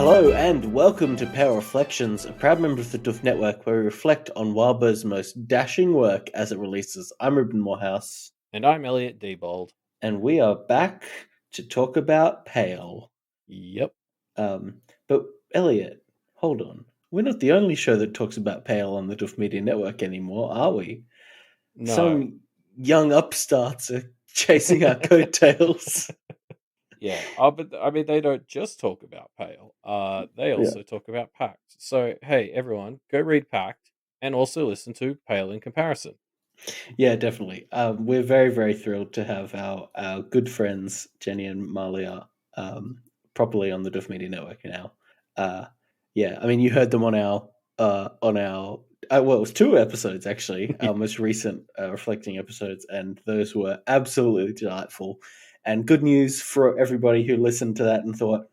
Hello and welcome to Power Reflections, a proud member of the Duff Network where we reflect on Wildbow's most dashing work as it releases. I'm Ruben Morehouse. And I'm Elliot Diebold. And we are back to talk about Pale. Yep. But Elliot, hold on. We're not the only show that talks about Pale on the Duff Media Network anymore, are we? No. Some young upstarts are chasing our coattails. Yeah. But I mean, they don't just talk about Pale. They also talk about Pact. So, hey, everyone, go read Pact and also listen to Pale in comparison. Yeah, definitely. We're very, very thrilled to have our good friends Jenny and Malia properly on the Duff Media Network now. Yeah, I mean, you heard them on our well, it was 2 episodes actually, our most recent reflecting episodes, and those were absolutely delightful. And good news for everybody who listened to that and thought,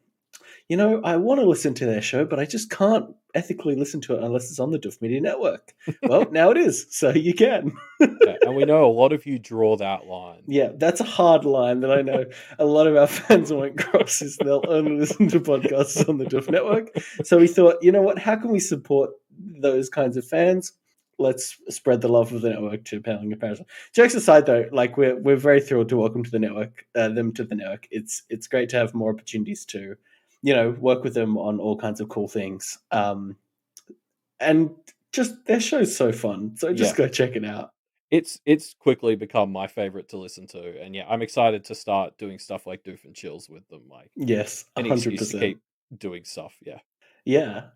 I want to listen to their show, but I just can't ethically listen to it unless it's on the Duff Media Network. Well, now it is, so you can. Yeah, and we know a lot of you draw that line. Yeah, that's a hard line that I know a lot of our fans won't cross, is they'll only listen to podcasts on the Duff Network. So we thought, you know what, how can we support those kinds of fans? Let's spread the love of the network to Pale in comparison. Jokes aside, though, like we're very thrilled to welcome to the network them to the network. It's great to have more opportunities to, work with them on all kinds of cool things. And just their show's so fun. So just go check it out. It's quickly become my favorite to listen to, and yeah, I'm excited to start doing stuff like Doof and Chills with them. Like, yes, any excuse to 100%. keep doing stuff. Yeah. Yeah.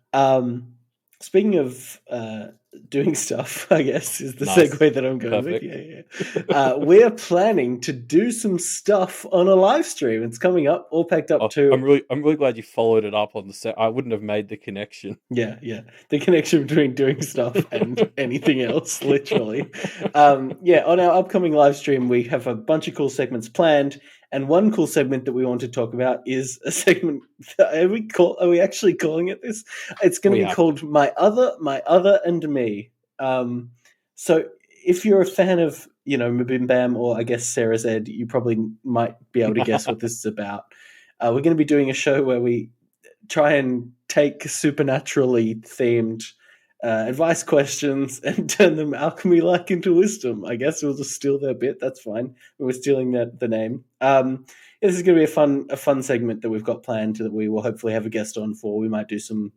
Speaking of doing stuff, I guess, is the Nice. segue that I'm going Perfect. with. Yeah. We're planning to do some stuff on a live stream. It's coming up, all packed up too. I'm really glad you followed it up on the set. I wouldn't have made the connection. Yeah. The connection between doing stuff and anything else, literally. On our upcoming live stream, we have a bunch of cool segments planned. And one cool segment that we want to talk about is a segment. Are we actually calling it this? It's going to be called My Other and Me. So if you're a fan of, Mabim Bam or I guess Sarah Zed, you probably might be able to guess what this is about. We're going to be doing a show where we try and take supernaturally themed advice questions and turn them alchemy-like into wisdom. I guess we'll just steal their bit. That's fine. We're stealing the name. This is going to be a fun segment that we've got planned that we will hopefully have a guest on for. We might do some,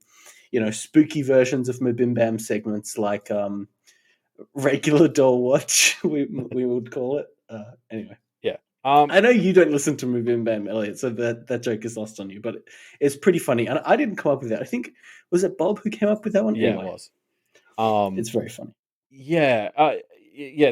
spooky versions of Mabim Bam segments like regular doll watch. We would call it. Anyway. Yeah. I know you don't listen to Mabim Bam, Elliot, so that joke is lost on you, but it's pretty funny. And I didn't come up with that. I think, was it Bob who came up with that one? Yeah, Anyway, it was. It's very funny. Yeah,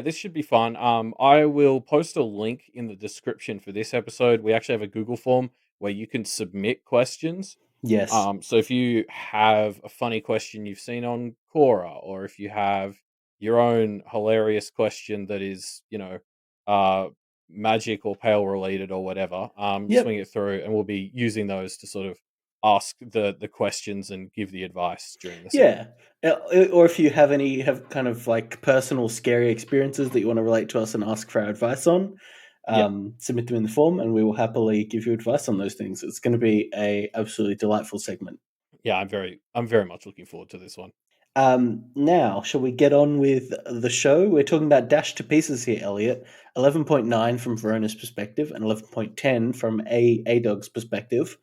this should be fun. I will post a link in the description for this episode. We actually have a Google form where you can submit questions. Yes. So if you have a funny question you've seen on Quora, or if you have your own hilarious question that is, magic or pale related or whatever, swing it through, and we'll be using those to sort of ask the questions and give the advice during the segment. Or if you have kind of like personal scary experiences that you want to relate to us and ask for our advice on, submit them in the form and we will happily give you advice on those things. It's going to be a absolutely delightful segment. Yeah, I'm very much looking forward to this one. Now, shall we get on with the show? We're talking about Dash to Pieces here, Elliot. 11.9 from Verona's perspective and 11.10 from A Dog's perspective.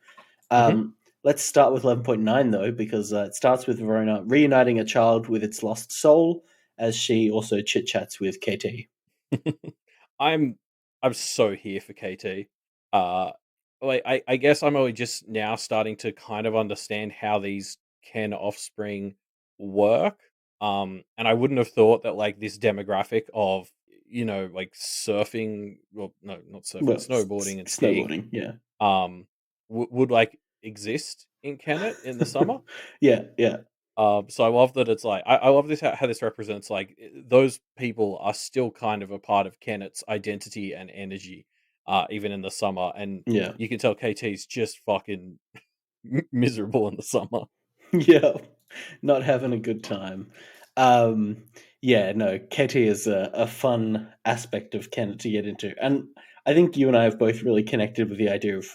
Let's start with 11.9 though, because it starts with Verona reuniting a child with its lost soul as she also chit chats with KT. I'm so here for KT. I guess I'm only just now starting to kind of understand how these Ken offspring work. And I wouldn't have thought that like this demographic of like surfing, well, no, not surfing, snowboarding and skiing, would like exist in Kennet in the summer. Yeah. So I love that it's like I love this how this represents like those people are still kind of a part of Kennet's identity and energy, even in the summer, and you can tell KT's just fucking miserable in the summer. Yeah, not having a good time. KT is a fun aspect of Kennet to get into, and I think you and I have both really connected with the idea of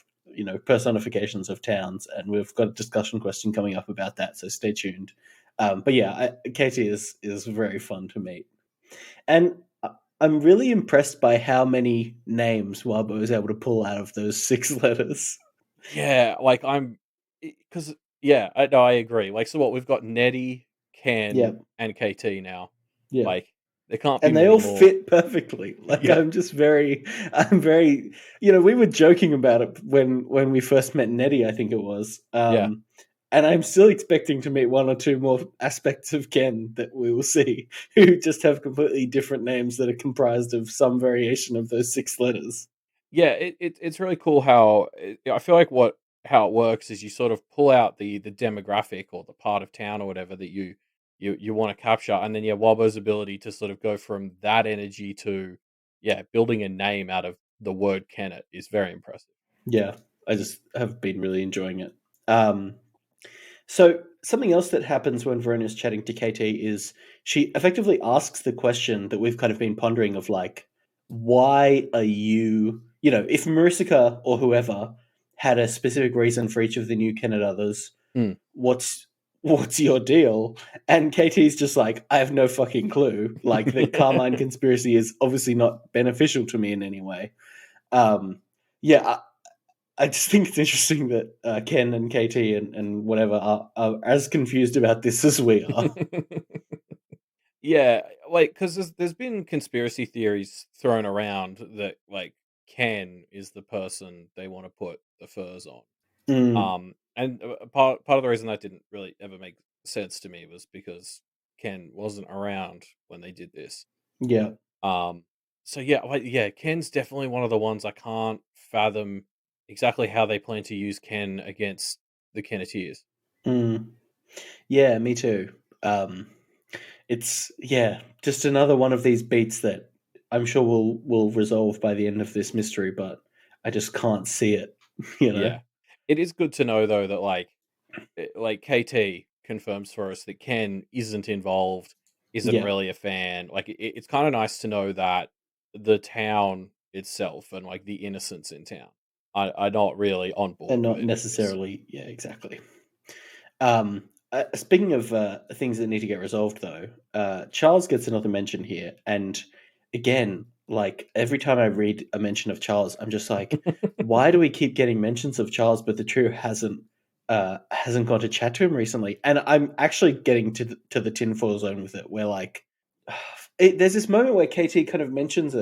personifications of towns, and we've got a discussion question coming up about that. So stay tuned. But yeah, Katie is very fun to meet, and I'm really impressed by how many names Wabo was able to pull out of those 6 letters. Yeah, like I'm because yeah, I agree. Like, so what we've got Nettie, Yeah, Ken, and KT now. yeah. Like, there can't be And they many all more. fit perfectly. Like Yeah, I'm very, we were joking about it when we first met Nettie, I think it was. yeah, And I'm still expecting to meet one or two more aspects of Ken that we will see, who just have completely different names that are comprised of some variation of those 6 letters. yeah. It's really cool how I feel like what how it works is you sort of pull out the demographic or the part of town or whatever that you want to capture, and then yeah, Wobbo's ability to sort of go from that energy to yeah, building a name out of the word Kennet is very impressive. Yeah, I just have been really enjoying it. Um, So something else that happens when Verona's chatting to KT is she effectively asks the question that we've kind of been pondering of like, why are you, if Marisica or whoever had a specific reason for each of the new Kennet others, Hmm. what's your deal? And KT's just like, I have no fucking clue. Like the Carmine conspiracy is obviously not beneficial to me in any way. Um, yeah, I just think it's interesting that Ken and KT and whatever are as confused about this as we are. Yeah, like because there's been conspiracy theories thrown around that like Ken is the person they want to put the furs on. Mm, And part of the reason that didn't really ever make sense to me was because Ken wasn't around when they did this. yeah. Um, so yeah, like yeah, Ken's definitely one of the ones I can't fathom exactly how they plan to use Ken against the Kenneteers. Mm, yeah, me too. Um, it's just another one of these beats that I'm sure will resolve by the end of this mystery, but I just can't see it. You know? Yeah, it is good to know though that like KT confirms for us that Ken isn't involved, isn't Yeah, really a fan. Like it's kind of nice to know that the town itself and like the innocents in town are not really on and board with not any of this. necessarily. Yeah, exactly. Speaking of things that need to get resolved, though, Charles gets another mention here, and again, like every time I read a mention of Charles, I'm just like, why do we keep getting mentions of Charles, but the trio hasn't gone to chat to him recently? And I'm actually getting to the tinfoil zone with it, where like, there's this moment where KT kind of mentions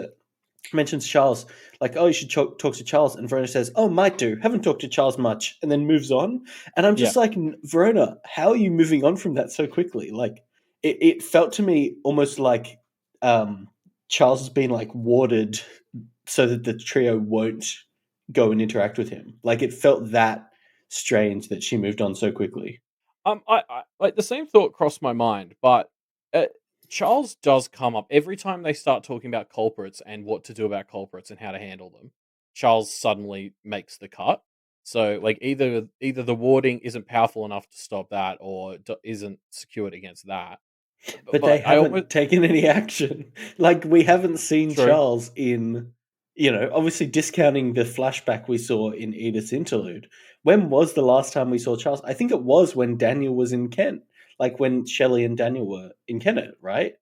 Charles, like, oh, you should talk to Charles. And Verona says, oh, might do. Haven't talked to Charles much. And then moves on. And I'm Yeah. just like, Verona, how are you moving on from that so quickly? Like, it felt to me almost like Charles has been like warded so that the trio won't go and interact with him. Like, it felt that strange that she moved on so quickly. I like the same thought crossed my mind, but uh, Charles does come up every time they start talking about culprits and what to do about culprits and how to handle them. Charles suddenly makes the cut. So like either the warding isn't powerful enough to stop that, or isn't secured against that. But they But I almost haven't taken any action. Like we haven't seen true. Charles in, obviously discounting the flashback we saw in Edith's interlude. When was the last time we saw Charles? I think it was when Daniel was in Kent, like when Shelley and Daniel were in Kent, right?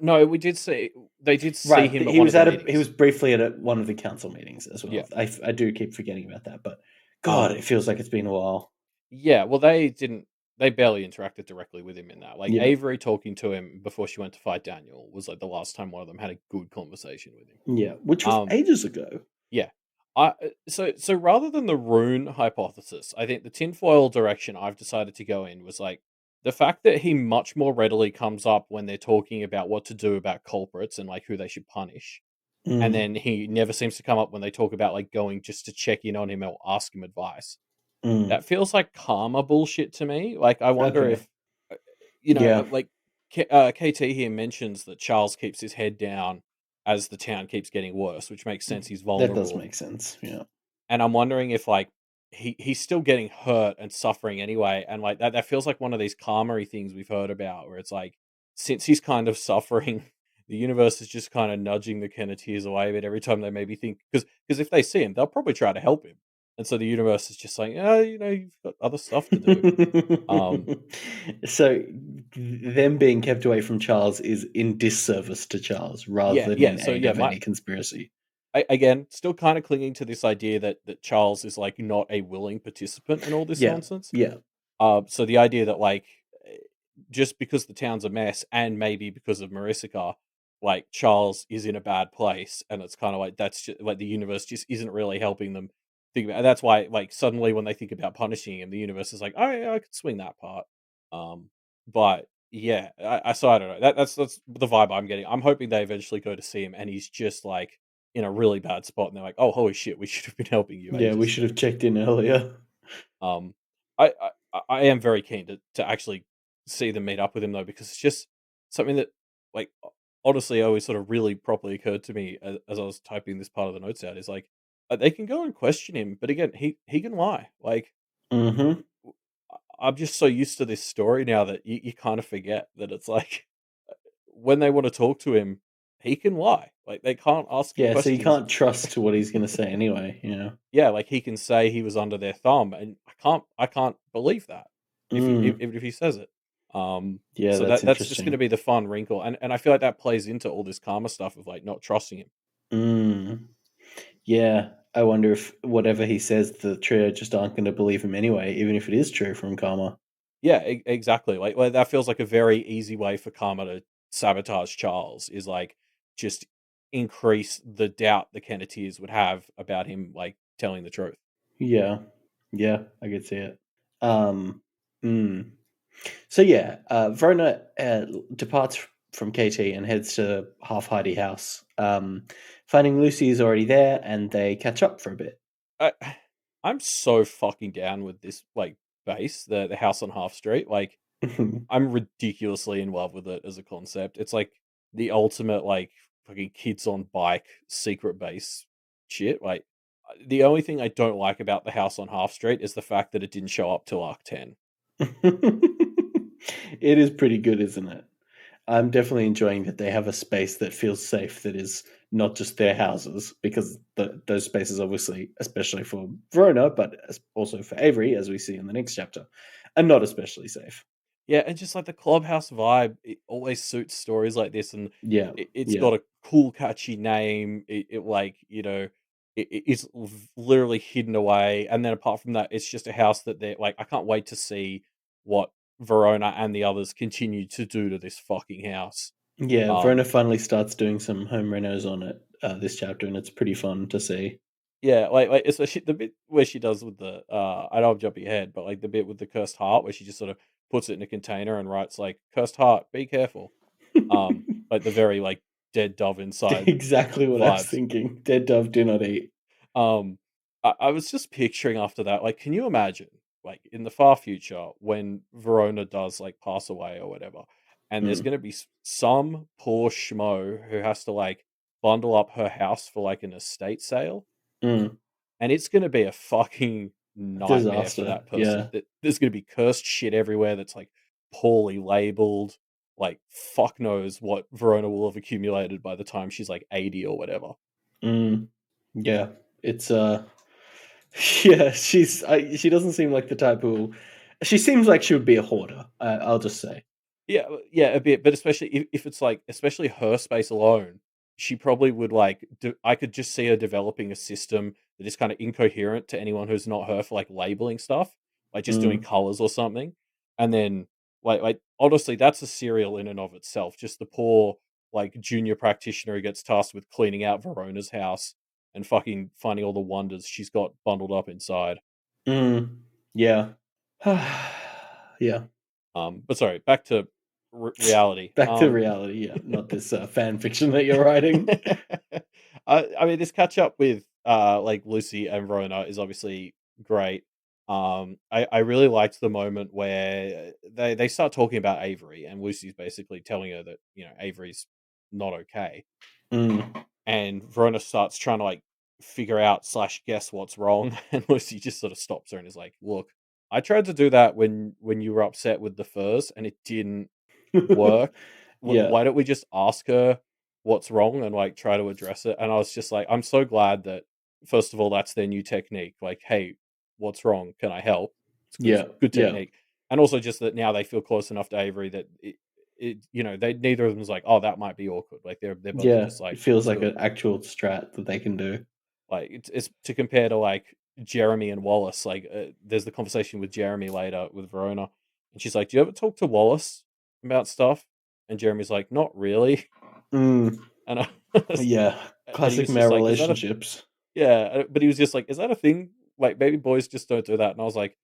No, we did see they did see Right. him at He one of was the he was meetings. briefly at one of the council meetings as Yeah. well. I do keep forgetting about that, but God, Um it feels like it's been a while. Yeah, well, they barely interacted directly with him in that. Like Yeah, Avery talking to him before she went to fight Daniel was like the last time one of them had a good conversation with him. yeah, which was Um, ages ago. yeah. So rather than the rune hypothesis, I think the tinfoil direction I've decided to go in was like the fact that he much more readily comes up when they're talking about what to do about culprits and like who they should punish. And Mm, then he never seems to come up when they talk about like going just to check in on him or ask him advice. mm, That feels like karma bullshit to me. Like, I wonder okay. if, Yeah, like, KT here mentions that Charles keeps his head down as the town keeps getting worse, which makes sense. He's that does vulnerable. make sense. Yeah. And I'm wondering if, like, he's still getting hurt and suffering anyway. And, like, that feels like one of these karma things we've heard about where it's like, since he's kind of suffering, the universe is just kind of nudging the Kenneteers away. But every time they maybe think, because if they see him, they'll probably try to help him. And so the universe is just like, oh, you've got other stuff to do. Um, So them being kept away from Charles is in disservice to Charles rather yeah, than yeah. in So aid yeah, of any conspiracy. again, still kind of clinging to this idea that Charles is like not a willing participant in all this Yeah, nonsense. yeah, So the idea that like eh, just because the town's a mess and maybe because of Marisica, like Charles is in a bad place, and it's kind of like that's just like the universe just isn't really helping them think about. And that's why like suddenly when they think about punishing him, the universe is like, oh yeah, I could swing that part. Um, but yeah, I don't know. That's the vibe I'm getting. I'm hoping they eventually go to see him, and he's just like in a really bad spot, and they're like, oh holy shit, we should have been helping you yeah. We ages should ago. have checked in earlier. Um, I am very keen to actually see them meet up with him though, because it's just something that, like, honestly, always sort of really properly occurred to me as I was typing this part of the notes out. Is like they can go and question him, but again, he can lie. Like Hmm. I'm just so used to this story now that you kind of forget that it's like when they want to talk to him, he can lie. Like they can't ask him Yeah, so you questions. can't trust what he's going to say anyway. Yeah, like he can say he was under their thumb, and I can't believe that Mm, even if he says it. yeah, So that's that's just going to interesting. be the fun wrinkle, and I feel like that plays into all this karma stuff of like not trusting him. Mm, yeah, I wonder if whatever he says, the trio just aren't going to believe him anyway, even if it is true from Karma. Yeah, exactly. Like that feels like a very easy way for karma to sabotage Charles is like just increase the doubt the Kenneteers would have about him like telling the truth. Yeah, yeah, I could see it. Um, mm. So yeah, Verona departs from KT and heads to Half Hardy House. Finding Lucy is already there, and they catch up for a bit. I, I'm so fucking down with this like base, the house on Half Street. Like I'm ridiculously in love with it as a concept. It's like the ultimate like fucking kids on bike secret base shit. Like the only thing I don't like about the house on Half Street is the fact that it didn't show up till Arc 10. It is pretty good, isn't it? I'm definitely enjoying that they have a space that feels safe, that is not just their houses, because those spaces, obviously, especially for Verona, but also for Avery, as we see in the next chapter, are not especially safe. Yeah, and just like the clubhouse vibe, it always suits stories like this, and Yeah, it's yeah, got a cool, catchy name. It like it's literally hidden away, and then apart from that, it's just a house that they're like. I can't wait to see what Verona and the others continue to do to this fucking house. yeah. Um, Verona finally starts doing some home renos on it this chapter, and it's pretty fun to see. yeah, like especially the bit where she does with the I know I'm jumping ahead, but like the bit with the cursed heart where she just sort of puts it in a container and writes like cursed heart, be careful. Like the very like dead dove inside Exactly what I was vibes. thinking. Dead dove do not eat. Um, I was just picturing after that, like, can you imagine, like, in the far future when Verona does like pass away or whatever, and there's Mm, going to be some poor schmo who has to like bundle up her house for like an estate sale, mm. and it's going to be a fucking nightmare for Disaster. that person. Yeah. There's going to be cursed shit everywhere that's like poorly labeled. Like fuck knows what Verona will have accumulated by the time she's like 80 or whatever. Mm. Yeah, it's yeah, she doesn't seem like the type who she seems like she would be a hoarder. I'll just say. Yeah, yeah, a bit, but especially if it's like, especially her space alone, she probably would like. I could just see her developing a system that is kind of incoherent to anyone who's not her for like labeling stuff, like just doing Mm, colors or something, and then like honestly, that's a serial in and of itself. Just the poor like junior practitioner who gets tasked with cleaning out Verona's house and fucking finding all the wonders she's got bundled up inside. mm, yeah. Yeah. But sorry, back to reality. Back to reality, yeah, not this fan fiction that you're writing. I mean, this catch up with like Lucy and Rona is obviously great. I really liked the moment where they start talking about Avery, and Lucy's basically telling her that Avery's not okay, Mm. and Verona starts trying to like figure out slash guess what's wrong, and Lucy just sort of stops her and is like, "Look, I tried to do that when you were upset with the furs, and it didn't work. Yeah. Why don't we just ask her what's wrong and like try to address it?" And I was just like, I'm so glad that first of all, that's their new technique. Like, hey, what's wrong? Can I help? It's Yeah, good yeah, technique. And also just that now they feel close enough to Avery that they neither of them's like, oh, that might be awkward. Like they're both yeah. just like, It feels let's like do it. an actual strat that they can do. Like it's to compare to like Jeremy and Wallace. Like there's the conversation with Jeremy later with Verona, and she's like, "Do you ever talk to Wallace about stuff?" And Jeremy's like, "Not really." Mm, And yeah, and he classic was just male like, "Is that a relationships. yeah?" But he was just like, "Is that a thing? Like maybe boys just don't do that." And I was like,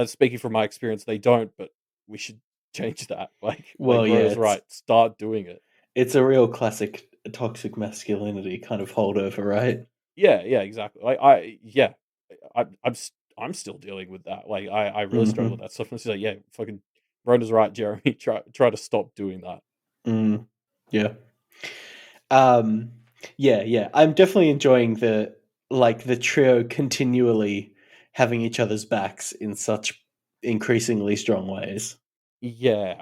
"Speaking from my experience, they don't, but we should change that." Like Well, yeah, Verona's right. Start doing it. it's a real classic toxic masculinity kind of holdover, right? Yeah, yeah, exactly. Like I yeah, I'm still dealing with that. Like I really struggle with Hmm. that stuff. And she's like, yeah, fucking Brenda's right, Jeremy. Try to stop doing that. Mm, yeah. Um, yeah, yeah. I'm definitely enjoying the trio continually having each other's backs in such increasingly strong ways. Yeah,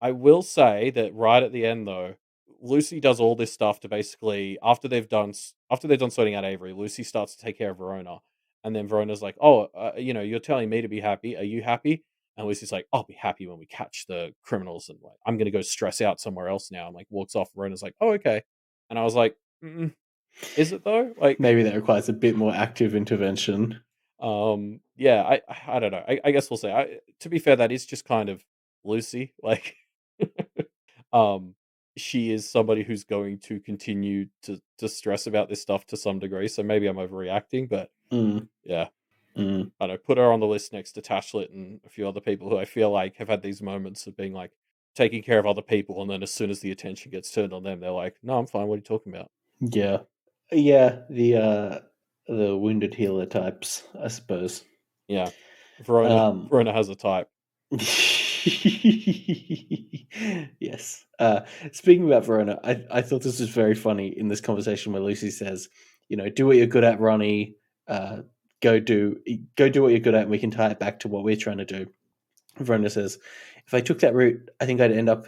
I will say that right at the end though, Lucy does all this stuff to basically after they've done sorting out Avery, Lucy starts to take care of Verona, and then Verona's like, "Oh, you're telling me to be happy. Are you happy?" And Lucy's like, "I'll be happy when we catch the criminals, and like I'm gonna go stress out somewhere else now." And like walks off. Verona's like, "Oh, okay," and I was like, "Is it though?" Like, Maybe that requires a bit more active intervention. yeah, I don't know. I guess we'll say. To be fair, that is just kind of Lucy. Like, um, she is somebody who's going to continue to stress about this stuff to some degree. So maybe I'm overreacting, but Mm, yeah, mm, I don't know. Put her on the list next to Tashlet and a few other people who I feel like have had these moments of being like taking care of other people, and then as soon as the attention gets turned on them, they're like, "No, I'm fine. What are you talking about?" yeah. Yeah, the wounded healer types, I suppose. Yeah, Verona Um Verona has a type. yes. Speaking about Verona, I thought this was very funny in this conversation where Lucy says, do what you're good at, Ronnie. Uh, go do what you're good at, and we can tie it back to what we're trying to do. Verona says, if I took that route, I think I'd end up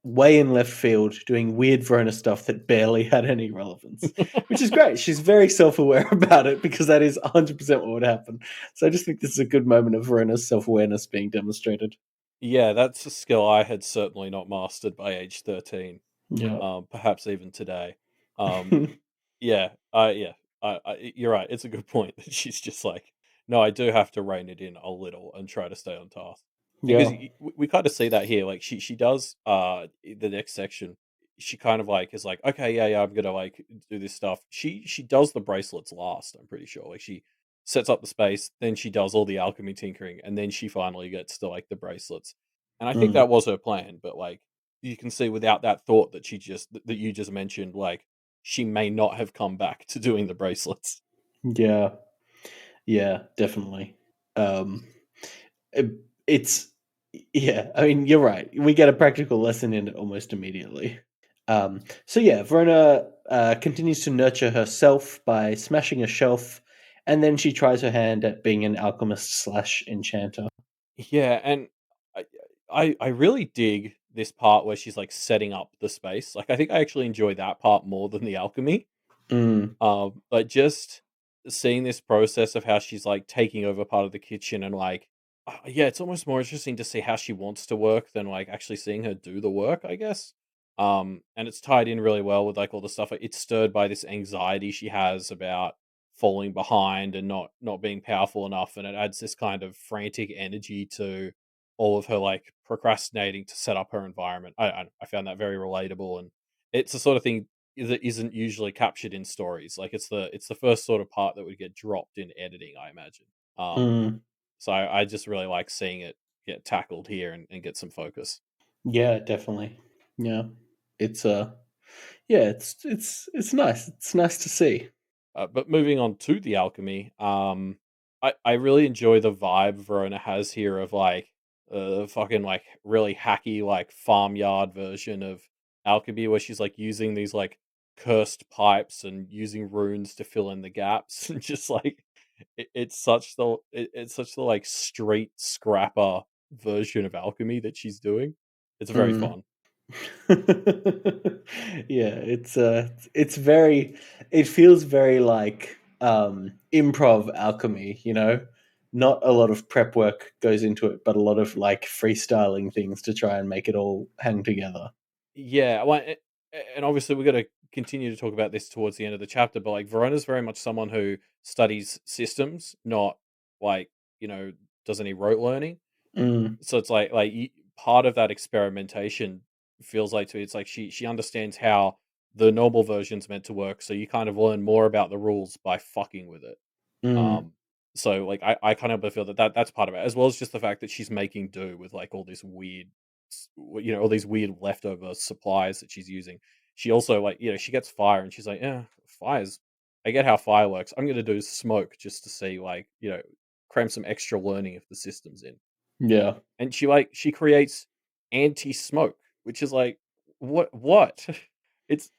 way in left field doing weird Verona stuff that barely had any relevance, which is great. She's very self aware about it because that is 100% what would happen. So I just think this is a good moment of Verona's self awareness being demonstrated. Yeah, that's a skill I had certainly not mastered by age 13. Yeah. Perhaps even today. Um, yeah, yeah, you're right. It's a good point that she's just like, no, I do have to rein it in a little and try to stay on task. Because Yeah. we kind of see that here. Like she does the next section. She kind of like is like, okay, yeah, yeah, I'm gonna like do this stuff. She does the bracelets last. I'm pretty sure. Like she sets up the space, then she does all the alchemy tinkering, and then she finally gets to like the bracelets. And I think Mm. that was her plan. But like you can see without that thought that that you just mentioned, like she may not have come back to doing the bracelets. Yeah. Yeah, definitely. Um, it, it's yeah. I mean, you're right. We get a practical lesson in it almost immediately. So yeah, Verona continues to nurture herself by smashing a shelf, and then she tries her hand at being an alchemist slash enchanter. Yeah, and I I really dig this part where she's like setting up the space. Like I think I actually enjoy that part more than the alchemy. Mm, But just seeing this process of how she's like taking over part of the kitchen and like, yeah, it's almost more interesting to see how she wants to work than like actually seeing her do the work, I guess. And it's tied in really well with like all the stuff. It's stirred by this anxiety she has about falling behind and not being powerful enough, and it adds this kind of frantic energy to all of her like procrastinating to set up her environment. I found that very relatable, and it's the sort of thing that isn't usually captured in stories. Like it's the first sort of part that would get dropped in editing, I imagine. Um, mm, so I just really like seeing it get tackled here and get some focus. yeah, definitely. Yeah, it's yeah, it's nice. It's nice to see. But moving on to the alchemy, I really enjoy the vibe Verona has here of like fucking like really hacky like farmyard version of alchemy where she's like using these like cursed pipes and using runes to fill in the gaps and just like it's such the like street scrapper version of alchemy that she's doing. It's very Mm. fun. Yeah, it's very it feels very like improv alchemy, you know? Not a lot of prep work goes into it, but a lot of like freestyling things to try and make it all hang together. Yeah, well, and obviously we're going to continue to talk about this towards the end of the chapter, but like Verona's very much someone who studies systems, not like, you know, does any rote learning. Mm, So it's part of that experimentation feels like to it's like she understands how the normal version's meant to work, so you kind of learn more about the rules by fucking with it. mm, Um, so like I kind of feel that's part of it, as well as just the fact that she's making do with like all this weird, all these weird leftover supplies that she's using. She also like she gets fire and she's like, yeah, fires. I get how fire works. I'm gonna do smoke just to see like cram some extra learning if the system's in. yeah. And she creates anti-smoke, which is like what? It's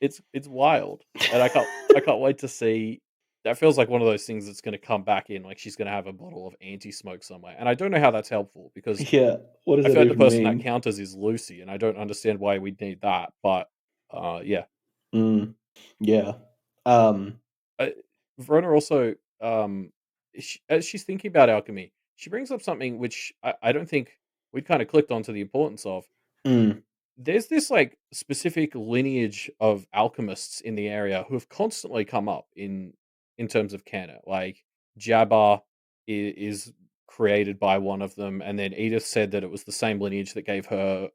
wild. And I can't wait to see. That feels like one of those things that's going to come back in, like she's going to have a bottle of anti-smoke somewhere. And I don't know how that's helpful because Yeah. What does I that feel like the even person that mean? counters is Lucy, and I don't understand why we'd need that. But yeah. Mm, yeah. Um, uh, Verona also, as she's thinking about alchemy, she brings up something which I don't think we'd kind of clicked onto the importance of. mm, There's this like specific lineage of alchemists in the area who have constantly come up in terms of canon. Like Jabba is created by one of them, and then Edith said that it was the same lineage that gave her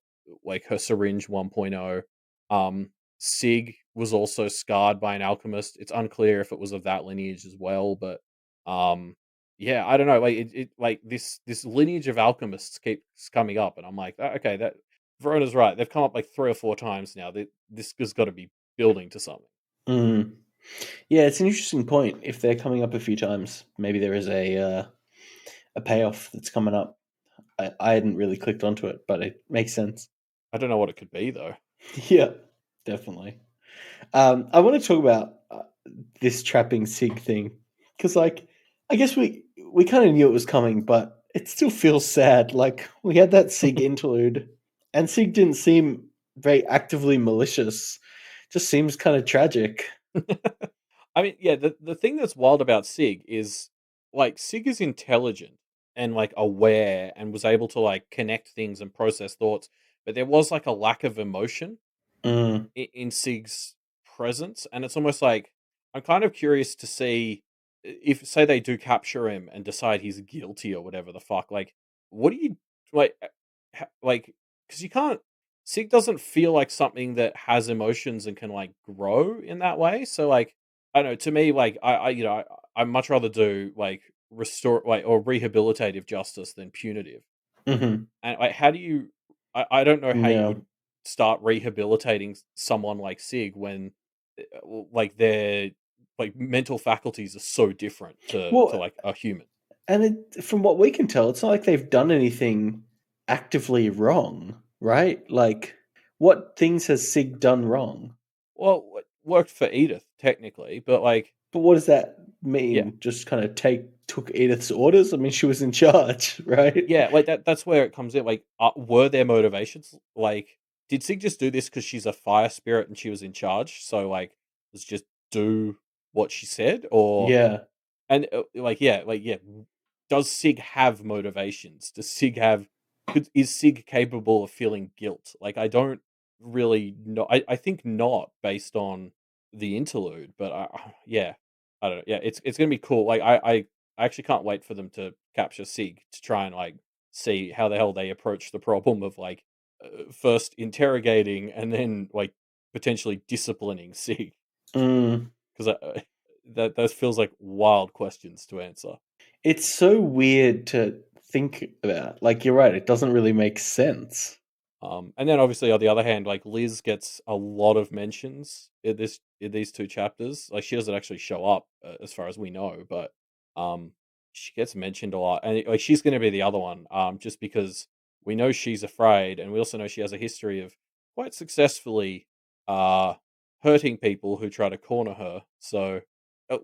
like her syringe 1.0. Sig was also scarred by an alchemist. It's unclear if it was of that lineage as well, but um yeah, I don't know. Like it like this lineage of alchemists keeps coming up, and I'm like, okay, that Verona's right. They've come up like 3 or 4 times now. This has got to be building to something. mm. Yeah, it's an interesting point. If they're coming up a few times, maybe there is a payoff that's coming up. I hadn't really clicked onto it, but it makes sense. I don't know what it could be though. Yeah, definitely. I want to talk about this trapping Sig thing because, like, I guess we kind of knew it was coming, but it still feels sad. Like we had that Sig interlude, and Sig didn't seem very actively malicious. Just seems kind of tragic. I mean, yeah, the thing that's wild about Sig is like Sig is intelligent and like aware and was able to like connect things and process thoughts, but there was like a lack of emotion Mm, in Sig's presence, and it's almost like I'm kind of curious to see if, say, they do capture him and decide he's guilty or whatever the fuck. Like, what do you like? Like, because you can't. Sig doesn't feel like something that has emotions and can like grow in that way. So, like, I don't know. To me, like, I much rather do like restore like or rehabilitative justice than punitive. hmm. And like, how do you? I don't know how you Yeah. would start rehabilitating someone like Sig when, like their like mental faculties are so different to Well, like a human. and from what we can tell, it's not like they've done anything actively wrong, right? Like, what things has Sig done wrong? Well, it worked for Edith technically, but like, But what does that yeah, mean? Just kind of took Edith's orders? I mean, she was in charge, right? yeah, like that's where it comes in. Like, were there motivations? Like, did Sig just do this because she's a fire spirit and she was in charge? So like, let's just do what she said, or Yeah. and, yeah, does Sig have motivations? Does Sig have is Sig capable of feeling guilt? Like, I don't really know. I think not based on the interlude, but yeah, I don't know. Yeah, it's gonna be cool. Like, I actually can't wait for them to capture Sig to try and like see how the hell they approach the problem of like first interrogating and then like potentially disciplining Sig Mm. because that those feels like wild questions to answer. It's so weird to think about. Like, you're right. It doesn't really make sense. And then obviously on the other hand, like Liz gets a lot of mentions in these 2 chapters. Like she doesn't actually show up as far as we know, but um, she gets mentioned a lot, and like she's going to be the other one, just because we know she's afraid, and we also know she has a history of quite successfully uh hurting people who try to corner her. So,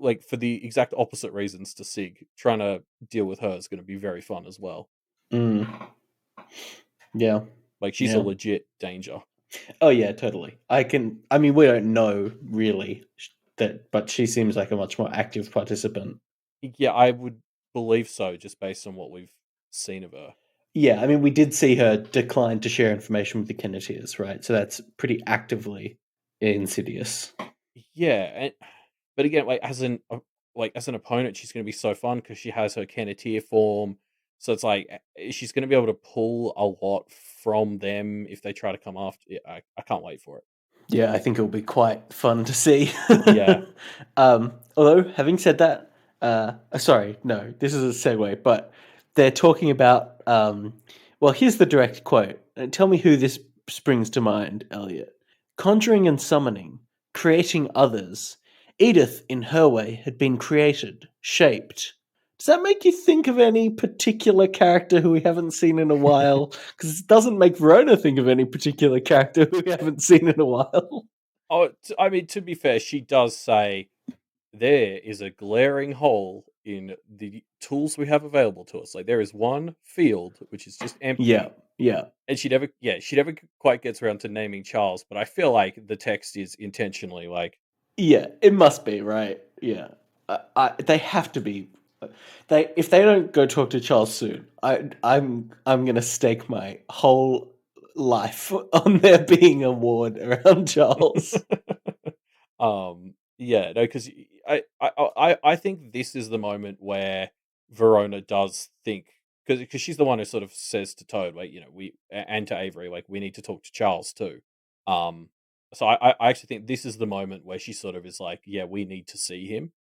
like for the exact opposite reasons to Sig, trying to deal with her is going to be very fun as well. Mm. Yeah. Like she's a Yeah. legit danger. Oh, yeah, totally. I mean, we don't know really. but she seems like a much more active participant. Yeah, I would believe so, just based on what we've seen of her. Yeah, I mean, we did see her decline to share information with the Kinetiers, right? So that's pretty actively insidious. Yeah, but again, like as an opponent, she's going to be so fun because she has her Kenneteer form. So it's like she's going to be able to pull a lot from them if they try to come after. Yeah, I can't wait for it. Yeah, I think it'll be quite fun to see. Yeah. Although, having said that, sorry, no, this is a segue, but they're talking about. Well, here's the direct quote. Tell me who this springs to mind, Elliot. Conjuring and summoning, creating others. Edith, in her way, had been created, shaped. Does that make you think of any particular character who we haven't seen in a while? Because it doesn't make Verona think of any particular character who we haven't seen in a while. Oh, I mean, to be fair, she does say there is a glaring hole in the tools we have available to us. Like there is one field which is just Yeah, empty, yeah, and she never quite gets around to naming Charles. But I feel like the text is intentionally like, yeah. It must be right. Yeah, they have to be. They if they don't go talk to Charles soon, I'm gonna stake my whole life on there being a ward around Charles. yeah, no, because I think this is the moment where Verona does think, because she's the one who sort of says to Toad, like, and to Avery, like, we need to talk to Charles too. Um, so I actually think this is the moment where she sort of is like, yeah, we need to see him,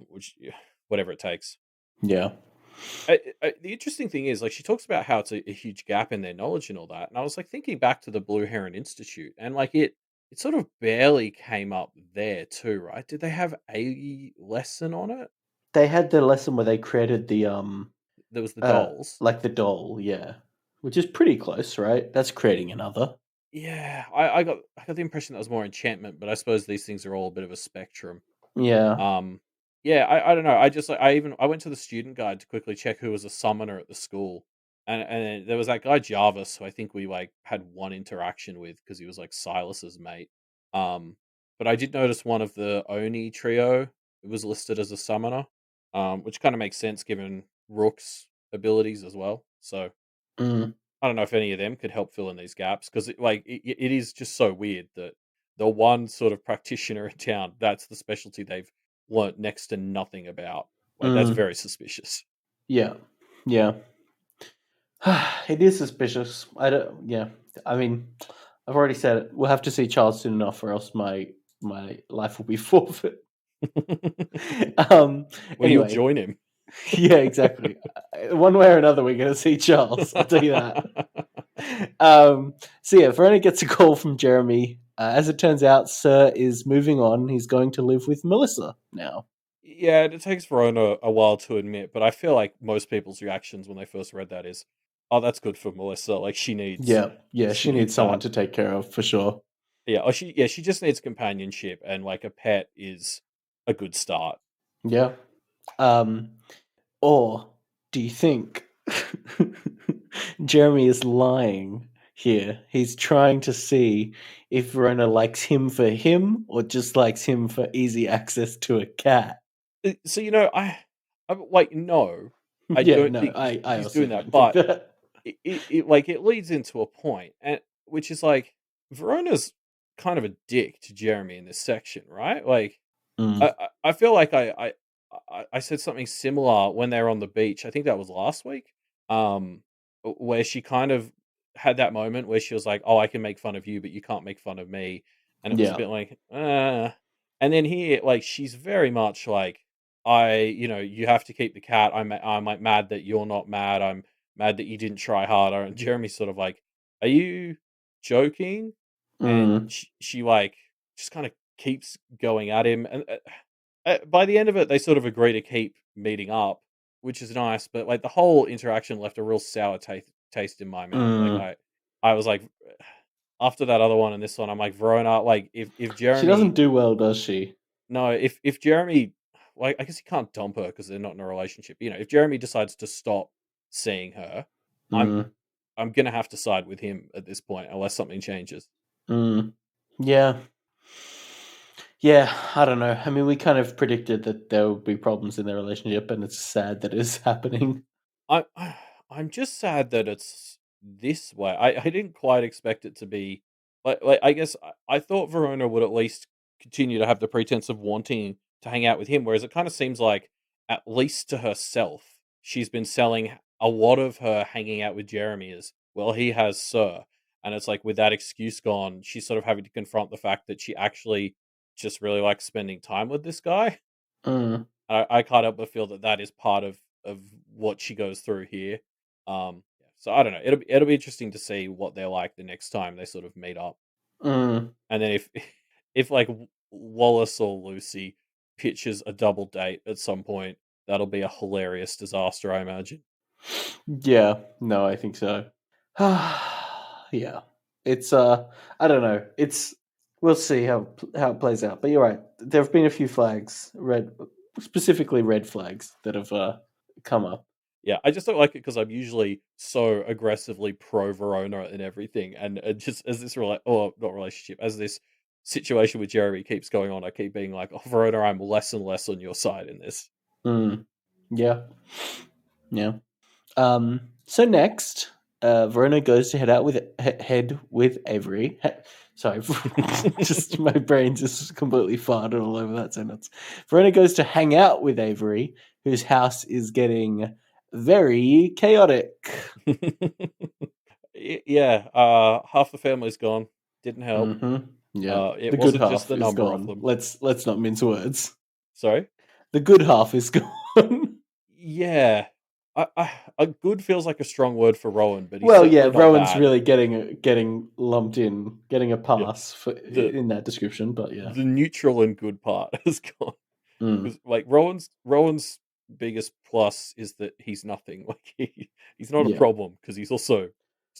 which whatever it takes. Yeah, The interesting thing is, like, she talks about how it's a huge gap in their knowledge and all that, and I was like thinking back to the Blue Heron Institute, and like it sort of barely came up there too, right? Did they have a lesson on it? they had the lesson where they created the There was the dolls. like the doll. Yeah, which is pretty close, right? That's creating another. Yeah, I got the impression that was more enchantment, but I suppose these things are all a bit of a spectrum. Yeah. Um, yeah, I don't know. I just like I went to the student guide to quickly check who was a summoner at the school, and there was that guy Jarvis who I think we like had one interaction with because he was like Silas's mate. Um, but I did notice one of the Oni trio was listed as a summoner, which kind of makes sense given Rook's abilities as well. So Mm, I don't know if any of them could help fill in these gaps because it is just so weird that the one sort of practitioner in town, that's the specialty they've learnt next to nothing about. Like that's mm, very suspicious. yeah. Yeah. It is suspicious. I don't. Yeah. I mean, I've already said it. We'll have to see Charles soon enough, or else my life will be forfeit. um. Well, you'll Anyway. join him. Yeah. Exactly. One way or another, we're going to see Charles. I'll tell you that. So yeah, Verona gets a call from Jeremy. As it turns out, Sir is moving on. He's going to live with Melissa now. Yeah, it takes Verona a while to admit, but I feel like most people's reactions when they first read that is, "Oh, that's good for Melissa. Like Yeah. Yeah. she She needs needs someone that." to take care of for sure. Yeah, she just needs companionship, and like a pet is a good start. Yeah. Um. Or do you think Jeremy is lying here? He's trying to see if Verona likes him for him or just likes him for easy access to a cat. So I'm like, no, I Yeah, don't no, think I he's also doing that, don't think but that. it leads into a point, and which is like Verona's kind of a dick to Jeremy in this section, right? Like, Mm, I feel like I said something similar when they were on the beach. I think that was last week, where she kind of had that moment where she was like, "Oh, I can make fun of you, but you can't make fun of me," and it was a yeah. bit like, And then here, like, she's very much like, you have to keep the cat. I'm like mad that you're not mad. I'm mad that you didn't try harder. And Jeremy's sort of like, are you joking? And Mm, she like just kind of keeps going at him. And by the end of it, they sort of agree to keep meeting up, which is nice. But like the whole interaction left a real sour taste in my mouth. Like mm. I was like, after that other one and this one, I'm like Verona. Like if She Jeremy doesn't do well, does she? no, if Jeremy, like, I guess he can't dump her because they're not in a relationship. If Jeremy decides to stop seeing her, I'm Mm, I'm gonna have to side with him at this point unless something changes. mm. Yeah. Yeah, I don't know. I mean, we kind of predicted that there would be problems in their relationship, and it's sad that it's happening. I I'm just sad that it's this way. I didn't quite expect it to be like I guess I thought Verona would at least continue to have the pretense of wanting to hang out with him, whereas it kind of seems like at least to herself, she's been selling a lot of her hanging out with Jeremy as well. He has Sir, and it's like with that excuse gone, she's sort of having to confront the fact that she actually just really likes spending time with this guy. Mm, I can't help but feel that that is part of what she goes through here. So I don't know. It'll be interesting to see what they're like the next time they sort of meet up, mm. and then if if like Wallace or Lucy pitches a double date at some point, that'll be a hilarious disaster, I imagine. Yeah, no, I think so. Yeah, it's I don't know. It's we'll see how it plays out. But you're right. There have been a few flags, specifically red flags that have come up. Yeah, I just don't like it because I'm usually so aggressively pro Verona and everything, and just as this not relationship, as this situation with Jeremy keeps going on, I keep being like, "Oh, Verona, I'm less and less on your side in this." Mm, yeah, yeah. So next, Verona goes to head with Avery. Sorry, just my brain just completely farted all over that sentence. Verona goes to hang out with Avery, whose house is getting very chaotic. Yeah, half the family's gone. Didn't help. hmm Yeah, It the good wasn't just half the is number of gone. them. Let's not mince words. Sorry. The good half is gone. Yeah, a good feels like a strong word for Rowan, but he's Well, yeah, certainly not Rowan's bad. really getting lumped in, getting a Yeah, pass for the in that description. But yeah. the neutral and good part has gone. Mm. 'Cause, like, Rowan's biggest plus is that he's nothing. Like, he's not a Yeah, problem because he's also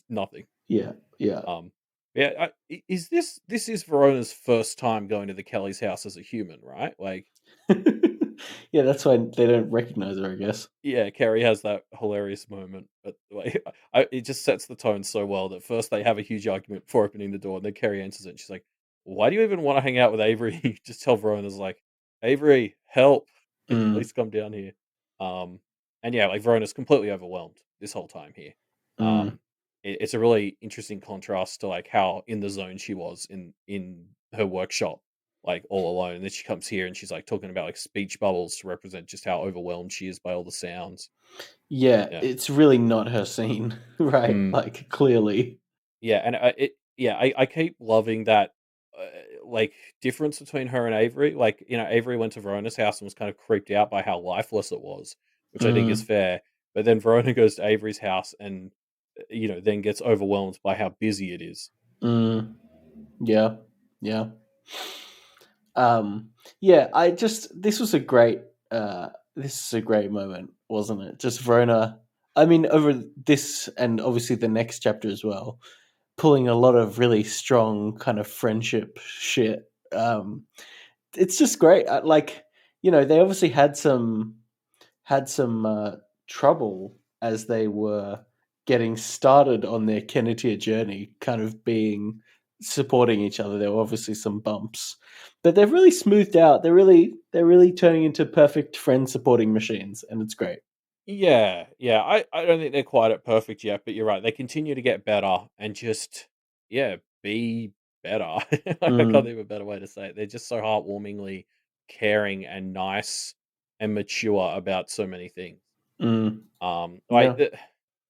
nothing. yeah, yeah. Um, yeah, is this is Verona's first time going to the Kelly's house as a human, right? Like, Yeah, that's why they don't recognize her, I guess. yeah, Carrie has that hilarious moment, but like, it just sets the tone so well that first they have a huge argument before opening the door, and then Carrie answers it. And she's like, "Why do you even want to hang out with Avery?" You just tell Verona's like, "Avery, help! Mm, Please come down here." Um, and yeah, like Verona's completely overwhelmed this whole time here. mm, It's a really interesting contrast to like how in the zone she was in her workshop, like all alone. And then she comes here and she's like talking about like speech bubbles to represent just how overwhelmed she is by all the sounds. yeah, Yeah. it's really not her scene, right? Mm. Like clearly. Yeah, and I keep loving that like difference between her and Avery. Like, Avery went to Verona's house and was kind of creeped out by how lifeless it was, which I think is Mm, fair. But then Verona goes to Avery's house and then gets overwhelmed by how busy it is. mm, yeah, yeah. Yeah, I just this is a great moment, wasn't it? Just Verona. I mean, over this and obviously the next chapter as well, pulling a lot of really strong kind of friendship shit. It's just great. Like, they obviously had some trouble as they were getting started on their Kennetia journey, kind of being supporting each other. There were obviously some bumps, but they've really smoothed out. They're really turning into perfect friend supporting machines, and it's great. Yeah, yeah. I don't think they're quite at perfect yet, but you're right. They continue to get better and just yeah, be better. I can't think Mm, of a better way to say it. They're just so heartwarmingly caring and nice and mature about so many things. Like yeah.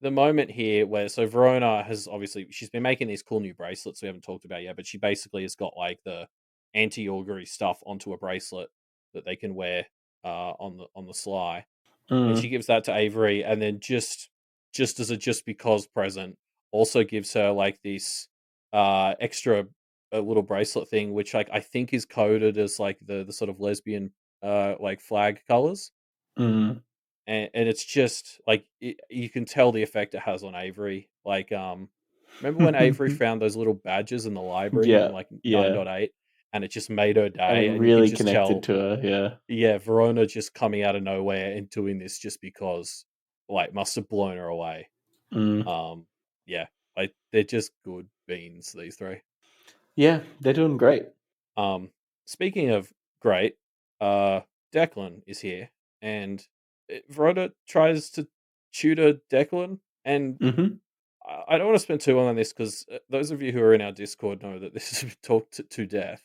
the moment here where so Verona has obviously she's been making these cool new bracelets we haven't talked about yet, but she basically has got like the anti augury stuff onto a bracelet that they can wear on the sly, and she Mm, gives that to Avery, and then just as a just because present, also gives her like this extra little bracelet thing, which like I think is coded as like the sort of lesbian like flag colors, mm. and it's just like you can tell the effect it has on Avery. Like, remember when Avery found those little badges in the library in Yeah, like yeah. 9.8, and it just made her And it day, and you could really just connected tell to her. Yeah. yeah, Verona just coming out of nowhere and doing this just because, like, must have blown her away. Mm. Um, yeah, like they're just good beans, these three. Yeah, they're doing great. Um, speaking of great, uh, Declan is here, and Verona tries to tutor Declan, and Hmm. I don't want to spend too long on this because those of you who are in our Discord know that this is talked to death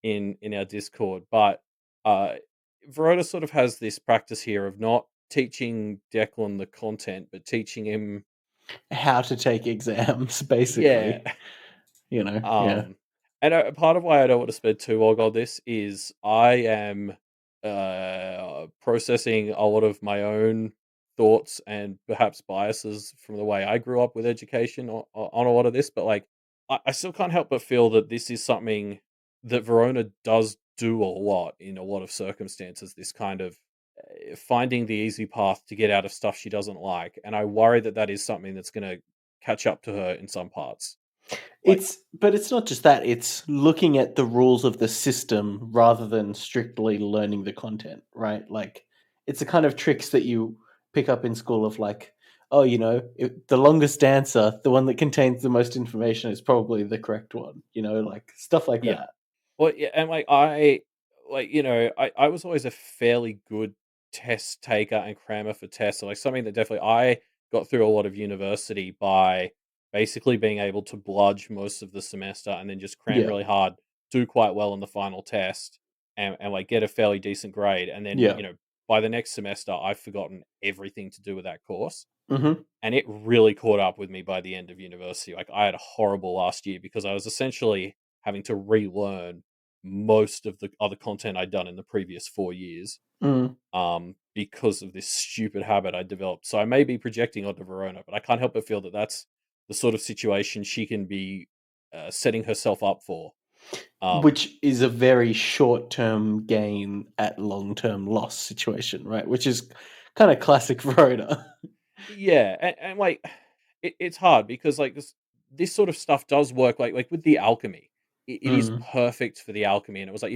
in our Discord. But uh, Verona sort of has this practice here of not teaching Declan the content, but teaching him, How to take exams, yeah. basically. Yeah. Um, and part of why I don't want to spend too long on this is I am processing a lot of my own thoughts and perhaps biases from the way I grew up with education on a lot of this. But like, I still can't help but feel that this is something that Verona does do a lot in a lot of circumstances. This kind of finding the easy path to get out of stuff she doesn't like, and I worry that that is something that's going to catch up to her in some parts. Like, But it's not just that, it's looking at the rules of the system rather than strictly learning the content, right? Like it's the kind of tricks that you pick up in school of like, oh, the longest answer, the one that contains the most information is probably the correct one, like stuff like yeah. that. Well, yeah, and I was always a fairly good test taker and crammer for tests. So like something that definitely I got through a lot of university by basically being able to bludge most of the semester and then just cram Yeah. really hard, do quite well in the final test, and like get a fairly decent grade. And then, Yeah. by the next semester I've forgotten everything to do with that course. Mhm. And it really caught up with me by the end of university. Like I had a horrible last year because I was essentially having to relearn most of the other content I'd done in the previous 4 years, Mm. because of this stupid habit I developed. So I may be projecting onto Verona, but I can't help but feel that that's the sort of situation she can be setting herself up for. Um, Which is a very short-term gain at long-term loss situation, right? Which is kind of classic Verona. Yeah, and like it's hard because like this sort of stuff does work. Like with the alchemy, it is Mm. perfect for the alchemy. And it was like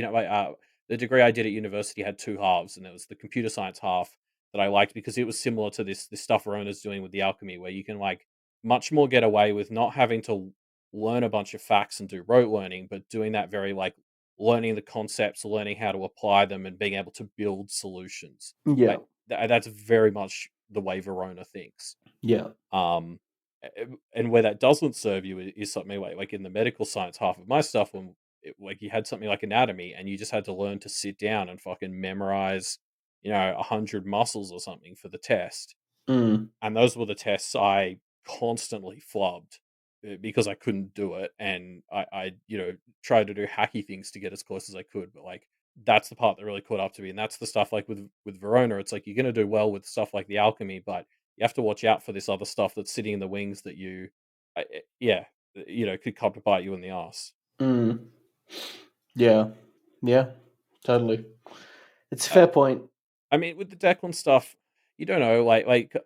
the degree I did at university had two halves, and there was the computer science half that I liked because it was similar to this stuff Rona's doing with the alchemy, where you can like much more get away with not having to learn a bunch of facts and do rote learning, but doing that very like learning the concepts, learning how to apply them, and being able to build solutions. Yeah. Like that's very much the way Verona thinks. Yeah. Um, and where that doesn't serve you is something like in the medical science half of my stuff, when like you had something like anatomy, and you just had to learn to sit down and fucking memorize, 100 muscles or something for the test. Mm. And those were the tests I constantly flubbed, because I couldn't do it, and I tried to do hacky things to get as close as I could, but like that's the part that really caught up to me, and that's the stuff like with Verona. It's like you're gonna do well with stuff like the alchemy, but you have to watch out for this other stuff that's sitting in the wings that yeah, could come to bite you in the ass. Mm. Yeah. Yeah. Totally. It's a Uh, fair point. I mean, with the Declan stuff, you don't know, because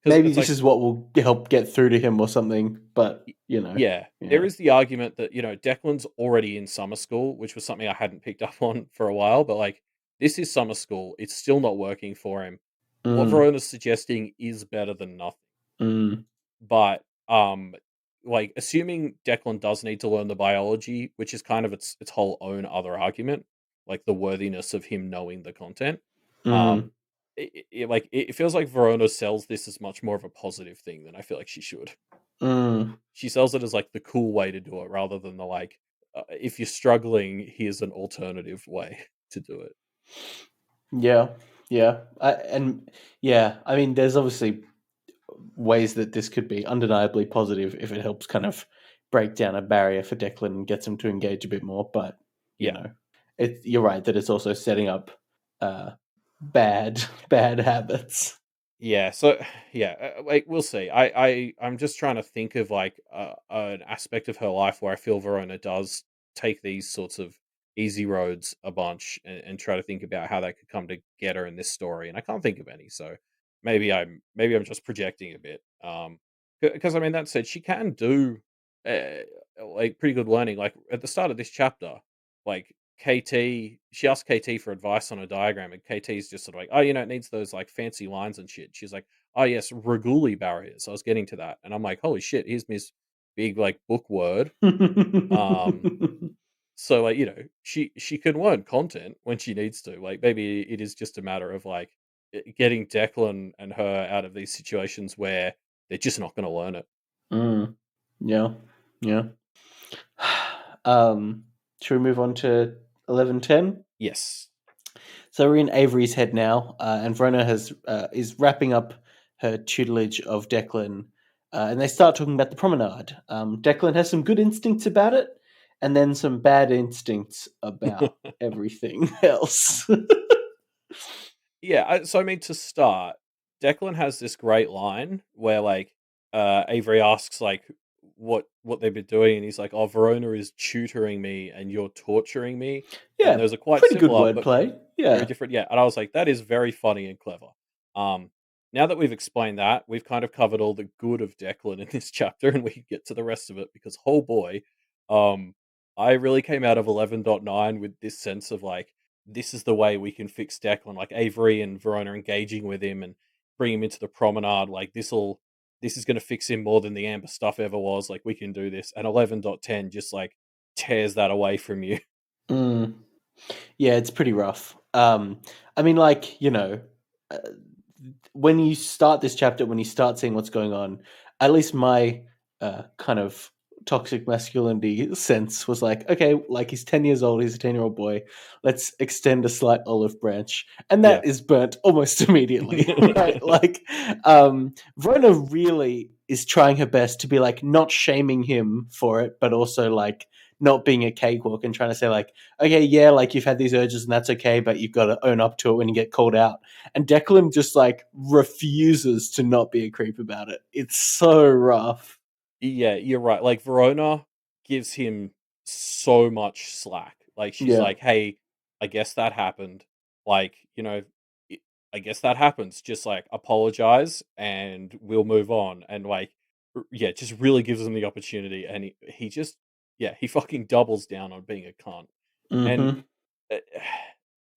Maybe it's this like is what will help get through to him or something, but, Yeah, there yeah. is the argument that, Declan's already in summer school, which was something I hadn't picked up on for a while, but like this is summer school. It's still not working for him. What Mm. Verona's suggesting is better than nothing. Mm. But like assuming Declan does need to learn the biology, which is kind of its whole own other argument, like the worthiness of him knowing the content. Mm. Um it feels like Verona sells this as much more of a positive thing than I feel like she should. Mm. She sells it as like the cool way to do it rather than the like, if you're struggling, here's an alternative way to do it. Yeah. Yeah. I mean, there's obviously ways that this could be undeniably positive if it helps kind of break down a barrier for Declan and gets him to engage a bit more. But you Yeah. know, you're right that it's also setting up uh, bad bad habits. Yeah, so yeah, like we'll see. I'm just trying to think of like an aspect of her life where I feel Verona does take these sorts of easy roads a bunch, and try to think about how that could come together in this story, and I can't think of any. So maybe I'm just projecting a bit. Because I mean that said, she can do like pretty good learning. Like at the start of this chapter, like she asked KT for advice on a diagram, and KT's just sort of like, oh, it needs those like fancy lines and shit. She's like, oh yes, Reguli barriers. I was getting to that, and I'm like, holy shit, here's this big like book word. Um, So like, she can learn content when she needs to. Like maybe it is just a matter of like getting Declan and her out of these situations where they're just not going to learn it. Mm. Yeah. Yeah. Should we move on to 11:10? Yes. So we're in Avery's head now, and Verona has is wrapping up her tutelage of Declan, and they start talking about the promenade. Declan has some good instincts about it, and then some bad instincts about everything else. Yeah, so I mean, to start, Declan has this great line where like Avery asks like what they've been doing, and he's like, "Oh, Verona is tutoring me, and you're torturing me." And Yeah, those are quite pretty good similar, but wordplay. very Yeah. different. Yeah, and I was like, that is very funny and clever. Um, Now that we've explained that, we've kind of covered all the good of Declan in this chapter, and we can get to the rest of it because, oh boy, um, I really came out of 11.9 with this sense of like, this is the way we can fix Declan. Like Avery and Verona engaging with him and bring him into the promenade. Like this is going to fix him more than the Amber stuff ever was. Like we can do this. And 11.10 just like tears that away from you. Mm. Yeah, it's pretty rough. I mean, like, uh, when you start this chapter, when you start seeing what's going on, at least my kind of toxic masculinity sense was like, okay, like he's 10 years old, he's a 10-year-old boy. Let's extend a slight olive branch. And Yeah. that is burnt almost immediately, right? Like, Verona really is trying her best to be like not shaming him for it, but also like not being a cakewalk and trying to say like, okay, yeah, like you've had these urges and that's okay, but you've got to own up to it when you get called out. And Declan just like refuses to not be a creep about it. It's so rough. Yeah, you're right. Like Verona gives him so much slack. Like she's Yeah. like, "Hey, I guess that happened. Like, I I guess that happens. Just like apologize and we'll move on." And like, yeah, just really gives him the opportunity. And he just, yeah, he fucking doubles down on being a cunt. And Mm-hmm. uh,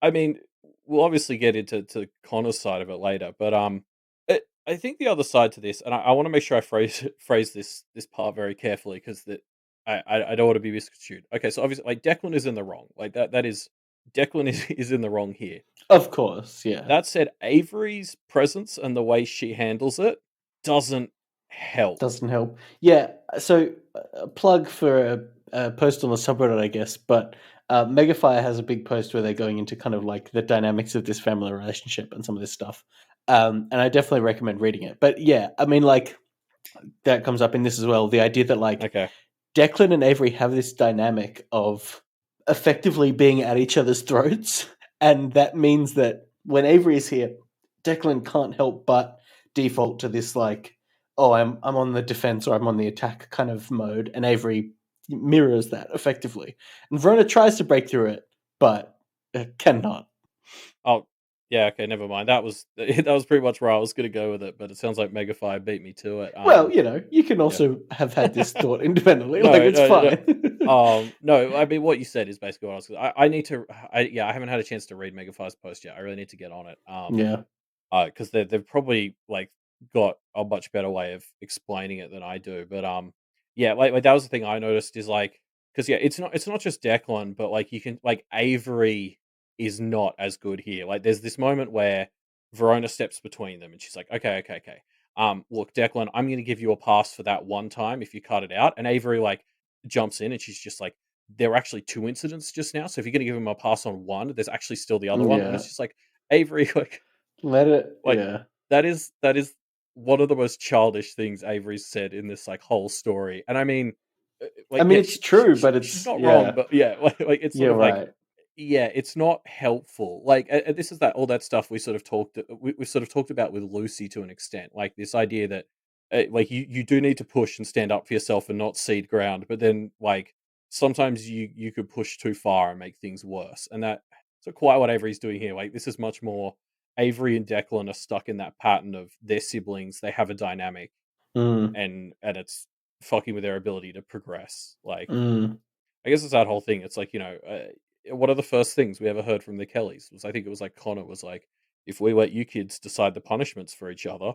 I mean, we'll obviously get into Connor's side of it later, but I think the other side to this, and I want to make sure I phrase this part very carefully because that I don't want to be misconstrued. Okay, so obviously, like Declan is in the wrong. Like that is Declan is in the wrong here. Of course, yeah. That said, Avery's presence and the way she handles it doesn't help. Doesn't help. Yeah, so a plug for a post on the subreddit, I guess, but Megafire has a big post where they're going into kind of like the dynamics of this family relationship and some of this stuff. And I definitely recommend reading it. But yeah, I mean, like, that comes up in this as well. The idea that like Okay. Declan and Avery have this dynamic of effectively being at each other's throats, and that means that when Avery is here, Declan can't help but default to this like, oh, I'm on the defense or I'm on the attack kind of mode, and Avery mirrors that effectively. And Verona tries to break through it, but cannot. Oh, yeah. Okay. Never mind. That was that was pretty much where I was going to go with it, but it sounds like Megafire beat me to it. Well, you can Yeah. also have had this thought independently. Like No, it's no, no. fine. No. I mean, what you said is basically what I was. I need to. Yeah, I haven't had a chance to read Megafire's post yet. I really need to get on it. Yeah. Because they've probably like got a much better way of explaining it than I do. But yeah, like that was the thing I noticed is like because yeah, it's not just Declan, but like you can like Avery is not as good here. Like there's this moment where Verona steps between them, and she's like, okay. Look, Declan, I'm going to give you a pass for that one time if you cut it out. And Avery like jumps in, and she's just like, there were actually two incidents just now, so if you're going to give him a pass on one, there's actually still the other one, and Yeah. it's just like Avery, Let it. like Yeah. that is one of the most childish things Avery's said in this like whole story. And I mean, I like mean, yeah, it's true, but she's it's not wrong, yeah. but yeah, like it's sort You're of like right. yeah, it's not helpful. Like this is that all that stuff we sort of we sort of talked about with Lucy to an extent, like this idea that like you do need to push and stand up for yourself and not cede ground, but then like sometimes you could push too far and make things worse, and that's not quite what Avery's doing here. Like this is much more Avery and Declan are stuck in that pattern of their siblings. They have a dynamic, Mm, and it's fucking with their ability to progress. Like mm, I guess it's that whole thing. It's like one of the first things we ever heard from the Kellys was I think it was like Connor was like, if we let you kids decide the punishments for each other,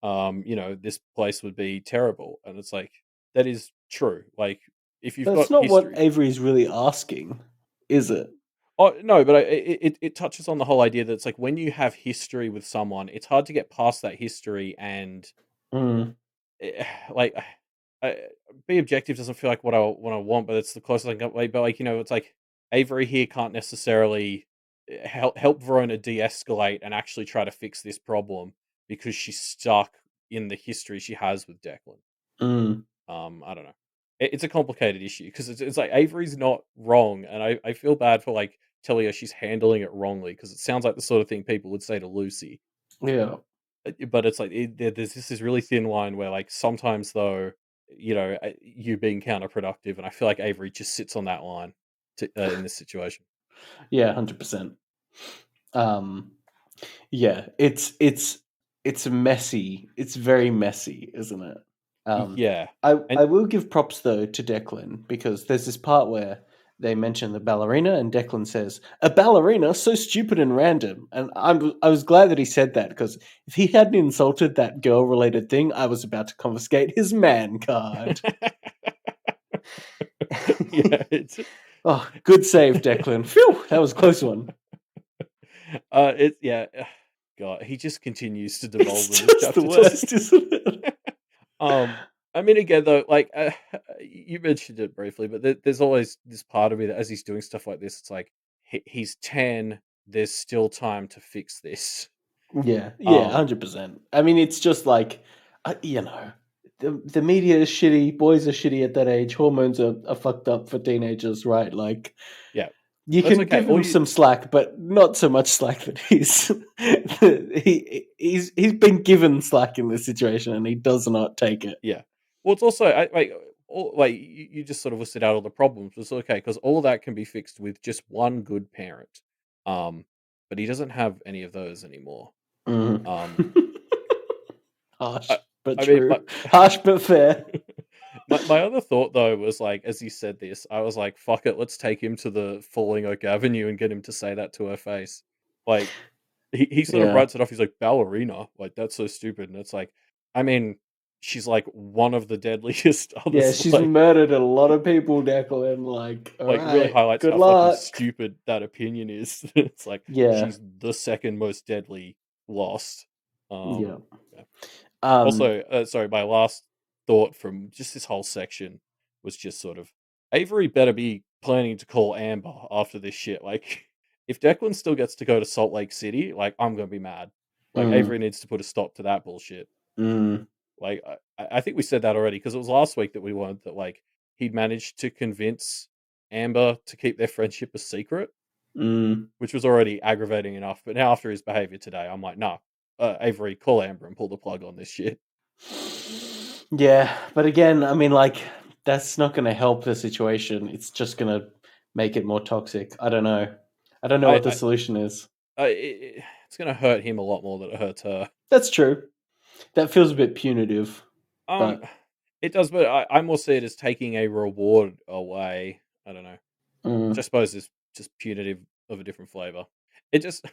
this place would be terrible. And it's like that is true. Like if you've That's got not what history. Avery's really asking, is it? Oh no, but it touches on the whole idea that it's like when you have history with someone, it's hard to get past that history and Mm, like uh, be objective doesn't feel like what I want, but it's the closest I can get. Like, but like it's like Avery here can't necessarily help Verona de-escalate and actually try to fix this problem because she's stuck in the history she has with Declan. mm. I don't know. It's a complicated issue because it's like Avery's not wrong, and I feel bad for like telling her she's handling it wrongly because it sounds like the sort of thing people would say to Lucy. Yeah. But it's like there's this really thin line where like sometimes though, you being counterproductive, and I feel like Avery just sits on that line in this situation. Yeah, 100%. Um, yeah, it's messy. It's very messy, isn't it? Um, Yeah, I and will give props though to Declan because there's this part where they mention the ballerina and Declan says, "A ballerina so stupid and random." And I was glad that he said that because if he hadn't insulted that girl related thing, I was about to confiscate his man card. yeah, it's Oh, good save, Declan. Phew, that was a close one. it's yeah. God, he just continues to It's devolve in this just the chapter, doesn't worst, he? isn't it? I mean, again, though, like you mentioned it briefly, but there's always this part of me that as he's doing stuff like this, it's like he's 10. There's still time to fix this. Yeah, yeah, Um, 100%. I mean, it's just like, the media is shitty. Boys are shitty at that age. Hormones are fucked up for teenagers, right? Like, yeah, you that's can okay. give All him you, some slack, but not so much slack that he's been given slack in this situation, and he does not take it. yeah. Well, it's also like you just sort of listed out all the problems. It's okay because all that can be fixed with just one good parent. Um, but he doesn't have any of those anymore. Mhm. Um, Harsh I, but I mean, true. Harsh but fair. my other thought though was like, as you said this, I was like, "Fuck it, let's take him to the Falling Oak Avenue and get him to say that to her face." Like he sort of Yeah. writes it off. He's like, "Ballerina, like that's so stupid," and it's like, I mean, she's like one of the deadliest Yeah, others. she's murdered a lot of people, Declan. Like, all Like really right, highlights good how fucking luck. stupid that opinion is. It's like Yeah, she's the second most deadly lost. yeah. Yeah. Um, Also, sorry, my last thought from just this whole section was just sort of Avery better be planning to call Amber after this shit. Like, if Declan still gets to go to Salt Lake City, like, I'm gonna be mad. Like, mm, Avery needs to put a stop to that bullshit. mm, Like, I think we said that already because it was last week that we learned that like he'd managed to convince Amber to keep their friendship a secret, mm. which was already aggravating enough. But now after his behavior today, I'm like, nah, Avery, call Amber and pull the plug on this shit. Yeah, but again, I mean, like, that's not going to help the situation. It's just going to make it more toxic. I don't know. I don't know what the I, solution is. it's gonna hurt him a lot more than it hurts her. That's true. That feels a bit punitive, Um, but it does, but I more see it as taking a reward away. I don't know, which I mm, suppose is just punitive of a different flavor. It just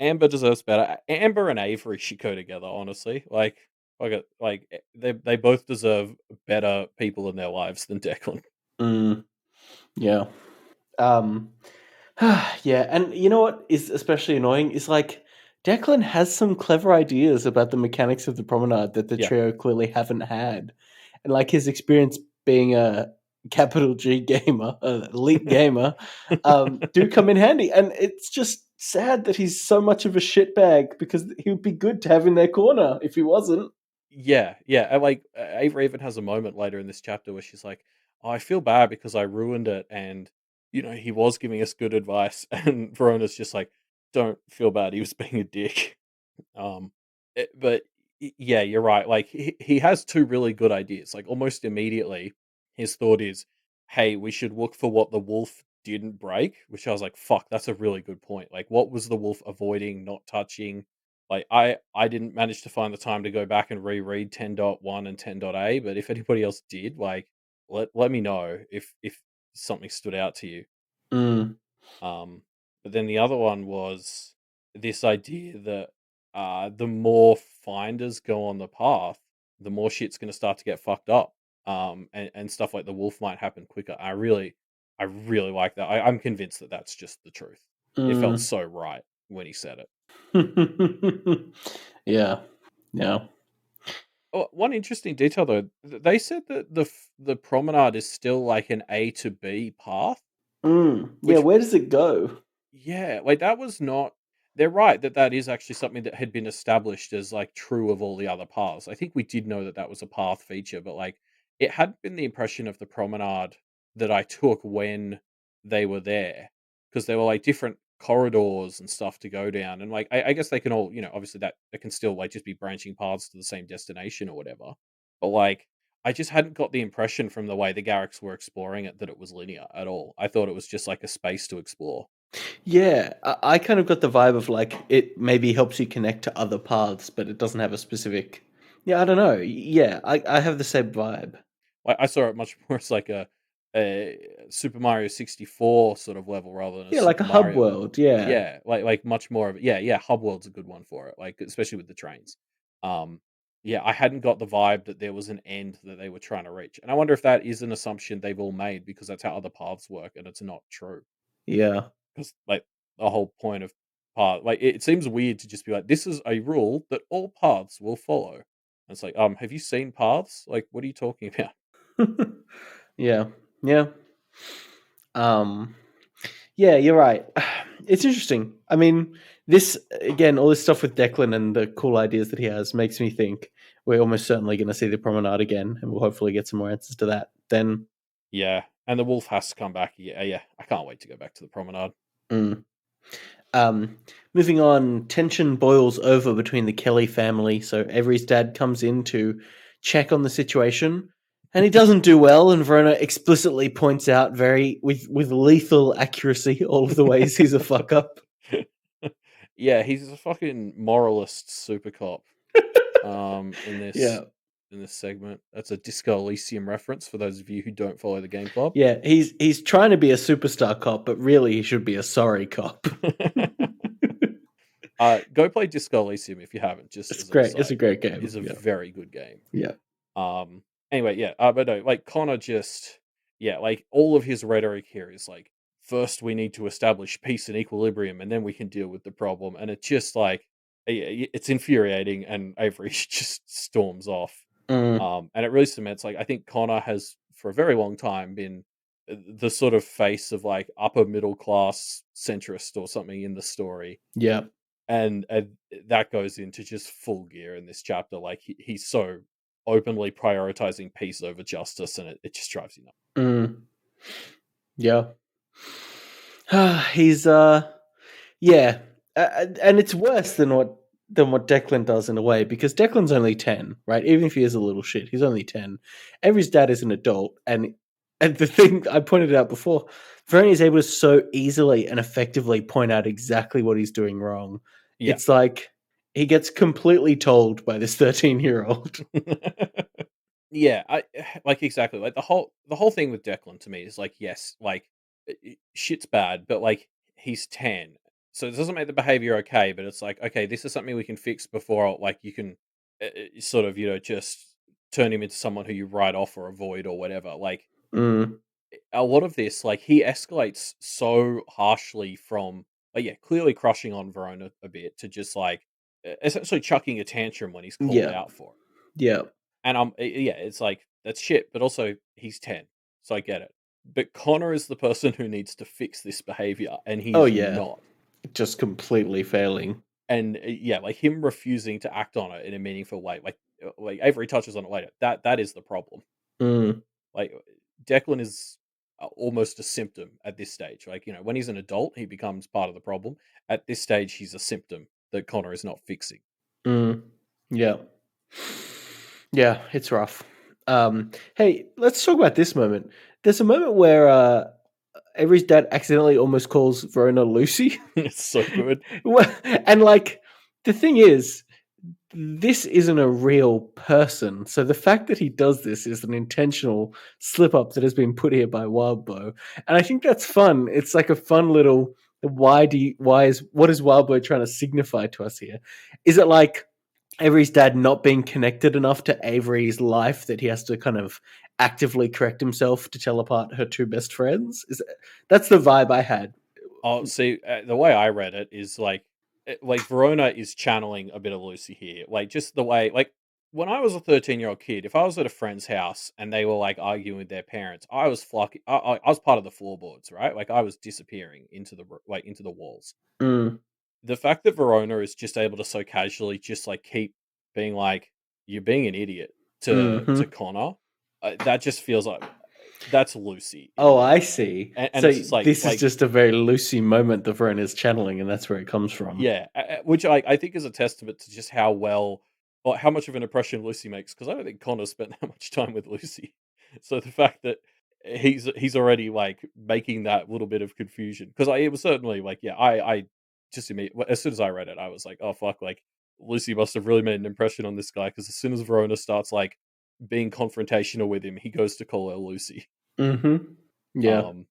Amber deserves better. Amber and Avery should go together. Honestly, they both deserve better people in their lives than Declan. mm, yeah. Um, yeah, and you know what is especially annoying is like Declan has some clever ideas about the mechanics of the promenade that the Yeah, trio clearly haven't had, and like his experience being a capital G gamer, an elite gamer, do come in handy. And it's just sad that he's so much of a shitbag because he would be good to have in their corner if he wasn't. yeah. And like Avery even has a moment later in this chapter where she's like, "Oh, I feel bad because I ruined it," and he was giving us good advice, and Verona's just like, "Don't feel bad. He was being a dick." Um, but yeah, you're right. Like he has two really good ideas. Like almost immediately, his thought is, "Hey, we should look for what the wolf didn't break." Which I was like, "Fuck, that's a really good point. Like, what was the wolf avoiding, not touching?" Like I didn't manage to find the time to go back and reread 10.1 and 10.a, but if anybody else did, like let me know if something stood out to you. Mm, Um, but then the other one was this idea that the more finders go on the path, the more shit's going to start to get fucked up. and stuff like the wolf might happen quicker. I really like that. I'm convinced that that's just the truth. It felt Mm. so right when he said it. Yeah. Yeah. Oh, one interesting detail though, they said that the promenade is still like an A to B path, Yeah, which where does it go? yeah, like that was not. They're right that that is actually something that had been established as like true of all the other paths. I think we did know that that was a path feature, but like it had been the impression of the promenade that I took when they were there because there were like different corridors and stuff to go down, and like I guess they can all obviously that it can still like just be branching paths to the same destination or whatever, but like I just hadn't got the impression from the way the Garricks were exploring it that it was linear at all. I thought it was just like a space to explore. Yeah, I kind of got the vibe of like it maybe helps you connect to other paths, but it doesn't have a specific. Yeah, I don't know. Yeah, I have the same vibe. I saw it much more as like a Super Mario 64 sort of level rather than a Yeah, like a Super hub Mario level. world. Yeah, Yeah, like much more of it. Yeah, yeah, Hub World's a good one for it, like especially with the trains. Um, yeah, I hadn't got the vibe that there was an end that they were trying to reach, and I wonder if that is an assumption they've all made because that's how other paths work, and it's not true. yeah. Because like the whole point of path, like it seems weird to just be like, this is a rule that all paths will follow. And it's like, have you seen paths? Like, what are you talking about? Yeah, yeah. Um, yeah, you're right. It's interesting. I mean, this again, all this stuff with Declan and the cool ideas that he has makes me think we're almost certainly going to see the promenade again, and we'll hopefully get some more answers to that. Then, Yeah, and the wolf has to come back. Yeah, yeah. I can't wait to go back to the promenade. mm. Um, moving on, tension boils over between the Kelly family. So Avery's dad comes in to check on the situation, and he doesn't do well. And Verona explicitly points out very with lethal accuracy all of the ways he's a fuck up. Yeah, he's a fucking moralist super cop. In Yeah, this segment, that's a Disco Elysium reference for those of you who don't follow the game club. yeah. He's trying to be a superstar cop, but really he should be a sorry cop. Go play Disco Elysium if you haven't. Just It's as an great. It's a aside, great it is game. a Yeah, very good game. yeah. Um. Anyway, yeah. But no, like Connor just, yeah, like all of his rhetoric here is like, first we need to establish peace and equilibrium, and then we can deal with the problem. And it's just like, it's infuriating, and Avery just storms off. Mm, And it really cements like I think Connor has for a very long time been the sort of face of like upper middle class centrist or something in the story, yeah. and that goes into just full gear in this chapter. Like he's so openly prioritizing peace over justice, and it just drives you nuts. Mm, yeah. He's yeah, and it's worse than what Declan does in a way because Declan's only 10, right? Even if he is a little shit, he's only 10. Avery's dad is an adult, and the thing I pointed out before, Veroni is able to so easily and effectively point out exactly what he's doing wrong. Yeah. It's like he gets completely told by this 13-year-old. Yeah, I like exactly like the whole thing with Declan to me is like yes, like shit's bad, but like he's 10. So it doesn't make the behavior okay, but it's like okay, this is something we can fix before like you can sort of, just turn him into someone who you write off or avoid or whatever. Like Mm, a lot of this like he escalates so harshly from like yeah, clearly crushing on Verona a bit to just like essentially chucking a tantrum when he's called yeah, out for it. yeah. And yeah, it's like that's shit, but also he's 10, so I get it. But Connor is the person who needs to fix this behavior, and Oh he's yeah, not. just completely failing. And yeah, like him refusing to act on it in a meaningful way, like Avery touches on it later. That is the problem. Mm, Like Declan is almost a symptom at this stage. Like when he's an adult, he becomes part of the problem. At this stage, he's a symptom that Connor is not fixing. mm, yeah. Yeah, it's rough. Hey, let's talk about this moment. There's a moment where Avery's dad accidentally almost calls Verona Lucy. It's so good. And like, the thing is, this isn't a real person. So the fact that he does this is an intentional slip up that has been put here by Wildbow. And I think that's fun. It's like a fun little what is Wildbow trying to signify to us here? Is it like Avery's dad not being connected enough to Avery's life that he has to kind of actively correct himself to tell apart her two best friends. That's the vibe I had. Oh, see, the way I read it is like Verona is channeling a bit of Lucy here. Like just the way, like when I was a 13-year-old kid, if I was at a friend's house and they were like arguing with their parents, I was flocking. I was part of the floorboards, right? Like I was disappearing into into the walls. Mm, The fact that Verona is just able to so casually just like keep being like you're being an idiot to hmm. Connor, that just feels like that's Lucy in Oh, me, I see. and So it's just like this is just a very Lucy moment that Verona's channeling, and that's where it comes from. yeah, which I think is a testament to just how well or how much of an impression Lucy makes. Because I don't think Connor spent that much time with Lucy, so the fact that he's already like making that little bit of confusion because it was certainly like yeah I just as soon as I read it I was like oh fuck like Lucy must have really made an impression on this guy because as soon as Verona starts like being confrontational with him he goes to call her Lucy. Hmm. Yeah. Um,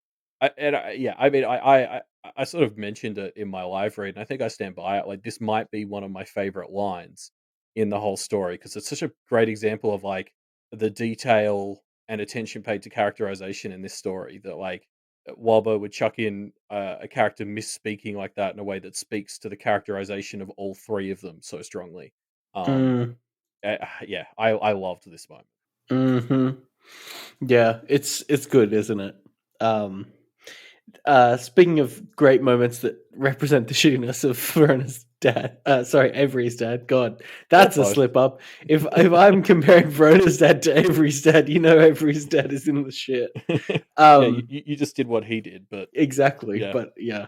yeah, I mean, I sort of mentioned it in my live read, and I think I stand by it. Like, this might be one of my favorite lines in the whole story because it's such a great example of like the detail and attention paid to characterization in this story. That like Walbo would chuck in a character misspeaking like that in a way that speaks to the characterization of all three of them so strongly. Um, Mm, yeah, I loved this moment. hmm. Yeah, it's good, isn't it? Um, Speaking of great moments that represent the shittiness of Verona's dad, sorry, Avery's dad. God, Or that's a both. slip up. If I'm comparing Verona's dad to Avery's dad, you know Avery's dad is in the shit. Yeah, Um, you just did what he did, but exactly, yeah. but yeah.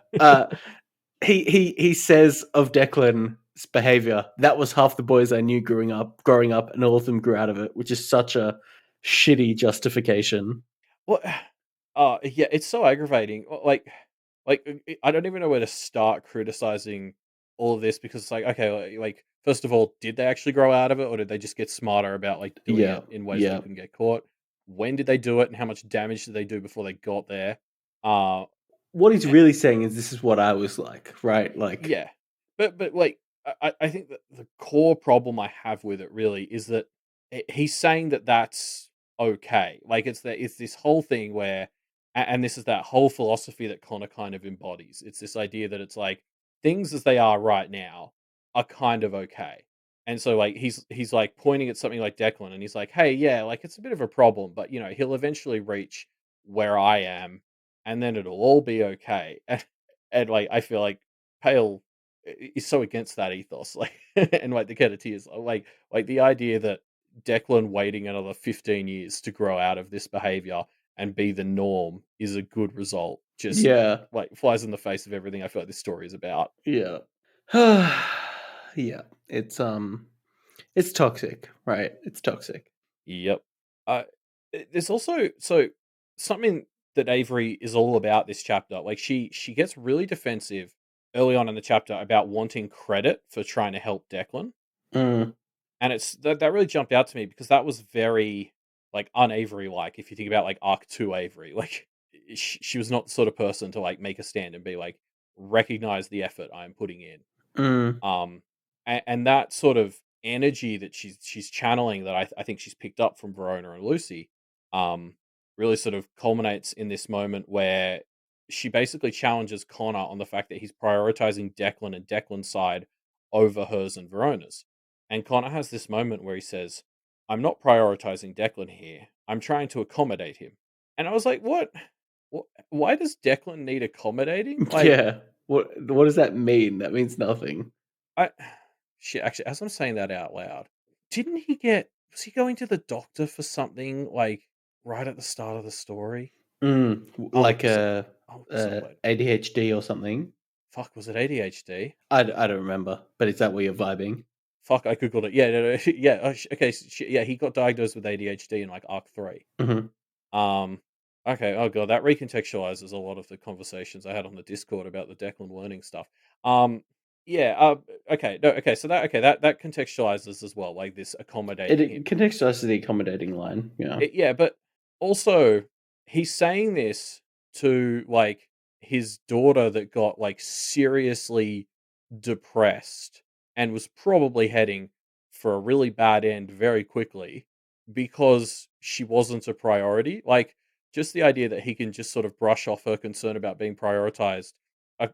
He says of Declan's behavior that was half the boys I knew growing up, and all of them grew out of it, which is such a shitty justification. Well, yeah, it's so aggravating. I don't even know where to start criticizing all of this because it's like, okay, first of all, did they actually grow out of it, or did they just get smarter about like doing Yeah, it in ways where they yeah. couldn't get caught? When did they do it, and how much damage did they do before they got there? Uh, What he's really saying is this is what I was like, right? Like, Yeah, but like I think that the core problem I have with it really is that he's saying that that's okay. Like it's this whole thing where, and this is that whole philosophy that Connor kind of embodies. It's this idea that it's like things as they are right now are kind of okay. And so like he's like pointing at something like Declan and he's like, hey, yeah, like it's a bit of a problem, but you know, he'll eventually reach where I am and then it'll all be okay. And like I feel like Pale is so against that ethos, like, and like the Kettateers, like the idea that Declan waiting another 15 years to grow out of this behavior and be the norm is a good result. Just yeah, like flies in the face of everything I feel like this story is about. yeah. Yeah, it's toxic, right? It's toxic. Yep. Uh, there's also something that Avery is all about this chapter. Like she gets really defensive early on in the chapter about wanting credit for trying to help Declan. Mm, And it's that really jumped out to me because that was very like un-Avery like if you think about like arc 2 Avery like she was not the sort of person to like make a stand and be like recognize the effort I'm putting in. mm, And that sort of energy that she's channeling that I think she's picked up from Verona and Lucy um really sort of culminates in this moment where she basically challenges Connor on the fact that he's prioritizing Declan and Declan's side over hers and Verona's. And Connor has this moment where he says, I'm not prioritizing Declan here. I'm trying to accommodate him. And I was like, what? Why does Declan need accommodating? Like, yeah. What does that mean? That means nothing. I shit, actually, as I'm saying that out loud, didn't he get was he going to the doctor for something like right at the start of the story? Like Because a ADHD or something. fuck, was it ADHD? I don't remember, but is that where you're vibing? Fuck, I googled it. Yeah, no, no, yeah. Okay, yeah, he got diagnosed with ADHD in like arc 3. Hmm. Um, okay. Oh god, that recontextualizes a lot of the conversations I had on the Discord about the Declan learning stuff. Um, yeah. Okay. No. Okay. So that contextualizes as well, like this accommodating It him. contextualizes the accommodating line. Yeah. Yeah, but also he's saying this to like his daughter that got like seriously depressed and was probably heading for a really bad end very quickly because she wasn't a priority. Like, just the idea that he can just sort of brush off her concern about being prioritized, a,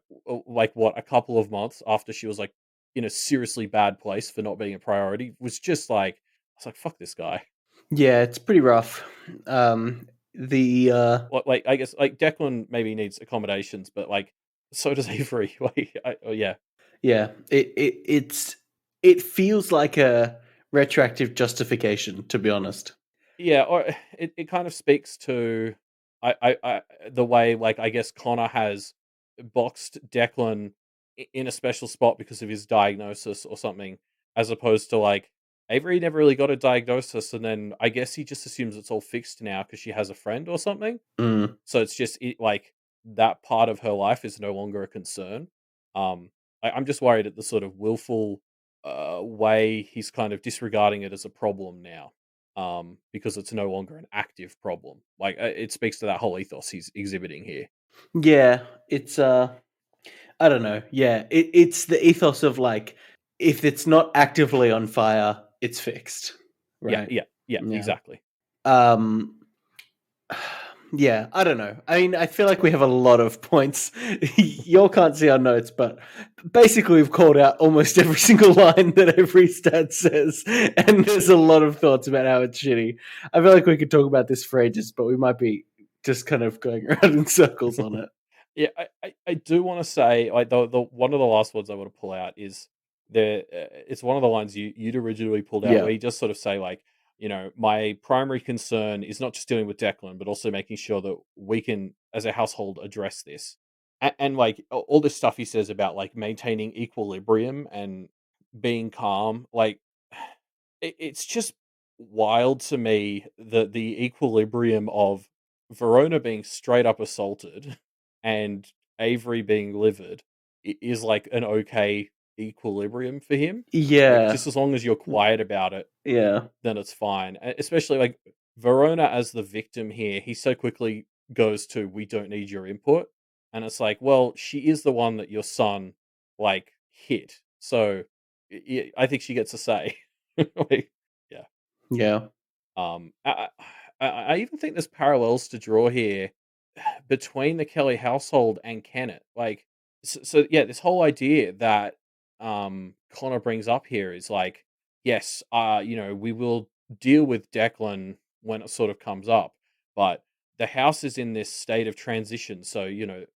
like what, a couple of months after she was like in a seriously bad place for not being a priority was just like, I was like, fuck this guy. Yeah, it's pretty rough. The Like, I guess like Declan maybe needs accommodations, but like so does Avery. Like, oh yeah, Yeah, it feels like a retroactive justification, to be honest. yeah, or it kind of speaks to the way like I guess Connor has boxed Declan in a special spot because of his diagnosis or something, as opposed to like Avery never really got a diagnosis, and then I guess he just assumes it's all fixed now because she has a friend or something. Mm. So it's just like that part of her life is no longer a concern. Um, I'm just worried at the sort of willful way he's kind of disregarding it as a problem now, because it's no longer an active problem. Like it speaks to that whole ethos he's exhibiting here. Yeah, it's I don't know. Yeah, it's the ethos of like if it's not actively on fire, it's fixed, Yeah, right? yeah, yeah, Yeah. exactly. Um yeah, I don't know. I mean, I feel like we have a lot of points. Y'all can't see our notes, but basically we've called out almost every single line that every stat says, and there's a lot of thoughts about how it's shitty. I feel like we could talk about this for ages, but we might be just kind of going around in circles on it. Yeah, I do want to say like the one of the last words I want to pull out is it's one of the lines you'd originally pulled out Yeah. where you just sort of say like, my primary concern is not just dealing with Declan but also making sure that we can as a household address this, and like all this stuff he says about like maintaining equilibrium and being calm, like it's just wild to me that the equilibrium of Verona being straight up assaulted and Avery being livid is like an okay equilibrium for him. Like Yeah. just as long as you're quiet about it, Yeah. then it's fine. Especially like Verona as the victim here, he so quickly goes to "We don't need your input," and it's like, well, she is the one that your son like hit, so I think she gets a say. Like, yeah. Yeah. I even think there's parallels to draw here between the Kelly household and Kennett. Like, so yeah, this whole idea that Connor brings up here is like, yes, we will deal with Declan when it sort of comes up, but the house is in this state of transition, so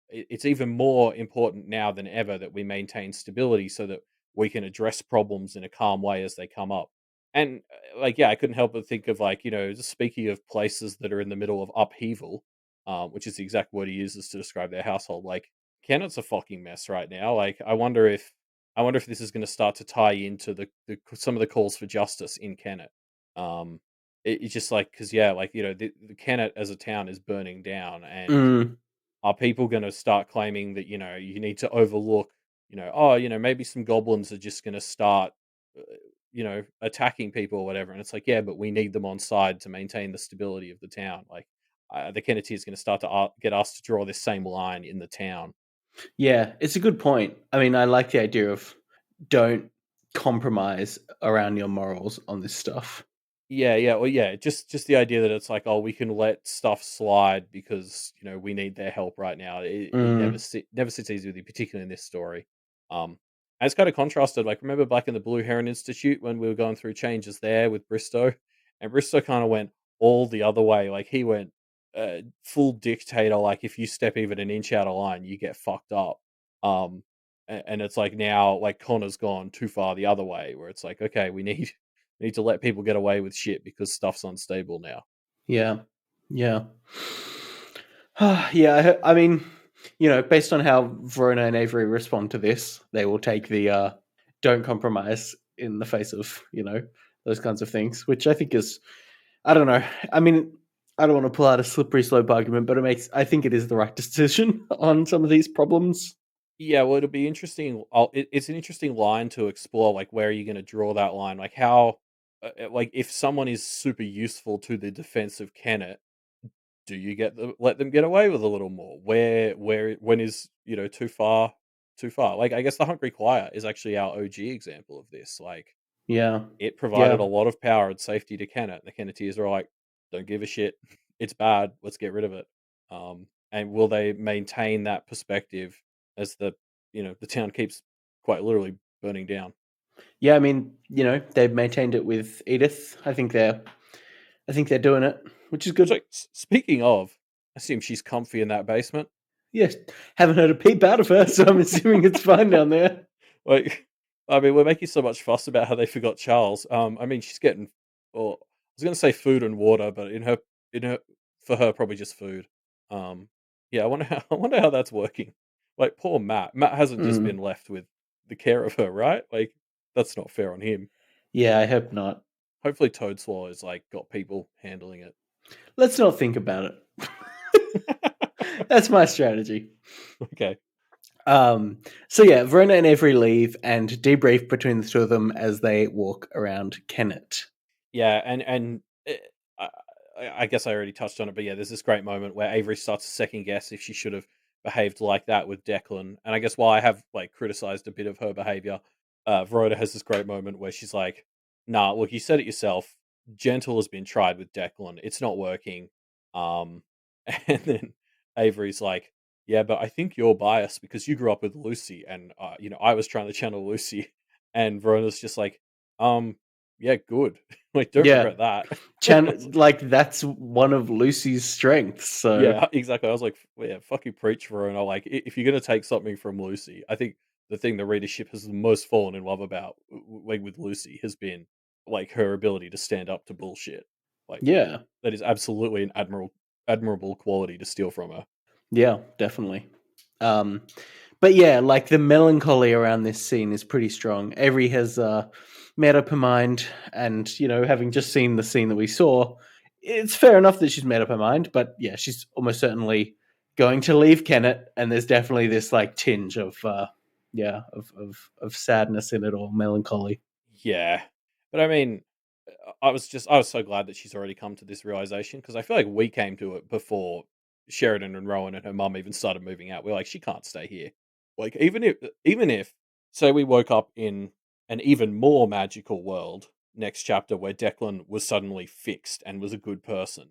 it's even more important now than ever that we maintain stability so that we can address problems in a calm way as they come up. And like, yeah, I couldn't help but think of like, just speaking of places that are in the middle of upheaval, which is the exact word he uses to describe their household. Like, Kennett's a fucking mess right now. Like, I wonder if this is going to start to tie into the some of the calls for justice in Kennett. Um, it's just like because yeah, like the Kennett as a town is burning down, and Mm. are people going to start claiming that you need to overlook, oh, maybe some goblins are just going to start attacking people or whatever, and it's like, yeah, but we need them on side to maintain the stability of the town. Like the Kennedy is going to start to get us to draw this same line in the town. Yeah, it's a good point. I mean, I like the idea of don't compromise around your morals on this stuff. Yeah, yeah, well, yeah, just the idea that it's like, oh, we can let stuff slide because we need their help right now. It Mm. never sits easy with you, particularly in this story. And it's kind of contrasted. Like, remember back in the Blue Heron Institute when we were going through changes there with Bristow, and Bristow kind of went all the other way. Like he went full dictator. Like if you step even an inch out of line, you get fucked up. And it's like now, like Connor's gone too far the other way, where it's like, okay, we need to let people get away with shit because stuff's unstable now. Yeah. Yeah. Yeah, I mean, based on how Verona and Avery respond to this, they will take the don't compromise in the face of, those kinds of things, which I think is, I don't know. I mean, I don't want to pull out a slippery slope argument, but I think it is the right decision on some of these problems. Yeah, well, it'll be interesting. It's an interesting line to explore. Like, where are you going to draw that line? Like, how, like, if someone is super useful to the defense of Kennett, do you let them get away with a little more? When is too far, too far? Like, I guess the Hungry Choir is actually our OG example of this. Like, Yeah. It provided a Yeah. lot of power and safety to Kennet. The Kennetiers are like, don't give a shit. It's bad. Let's get rid of it. And will they maintain that perspective as the town keeps quite literally burning down? Yeah, I mean, they've maintained it with Edith. I think they're doing it, which is So good. speaking of, I assume she's comfy in that basement. Yes. Haven't heard a peep out of her, so I'm assuming it's fine down there. Like, I mean, we're making so much fuss about how they forgot Charles. I mean, she's getting, well, I was going to say food and water, but in her, for her, probably just food. Um, yeah, I wonder how that's working. Like, poor Matt. Matt hasn't just been Mm. left with the care of her, right? Like, that's not fair on him. Yeah, I hope not. Hopefully, Toadswallow's like got people handling it. Let's not think about it. That's my strategy. Okay. So yeah, Verona and Avery leave and debrief between the two of them as they walk around Kennet. Yeah, and I, I guess I already touched on it, but yeah, there's this great moment where Avery starts to second guess if she should have behaved like that with Declan. And I guess while I have like criticized a bit of her behavior, Verona has this great moment where she's like, "Nah, look, you said it yourself. Gentle has been tried with Declan. It's not working." Um, and then Avery's like, "Yeah, but I think you're biased because you grew up with Lucy, and I was trying to channel Lucy." And Verona's just like, yeah, good." Like, don't Yeah, regret that. I was like, like that's one of Lucy's strengths. So yeah, exactly. I was like, well, yeah, fuck you, preach, Verona. Like, if you're gonna take something from Lucy, I think the thing the readership has the most fallen in love about, like with Lucy, has been like her ability to stand up to bullshit. Like, yeah, that is absolutely an admirable quality to steal from her. yeah, definitely. Um, but yeah, like the melancholy around this scene is pretty strong. Avery has made up her mind, and having just seen the scene that we saw, it's fair enough that she's made up her mind. But yeah, she's almost certainly going to leave Kennet, and there's definitely this like tinge of of sadness in it, or melancholy. Yeah, but I mean, I was so glad that she's already come to this realization because I feel like we came to it before Sheridan and Rowan and her mum even started moving out. We're like, she can't stay here. Like, even if say we woke up in an even more magical world next chapter where Declan was suddenly fixed and was a good person,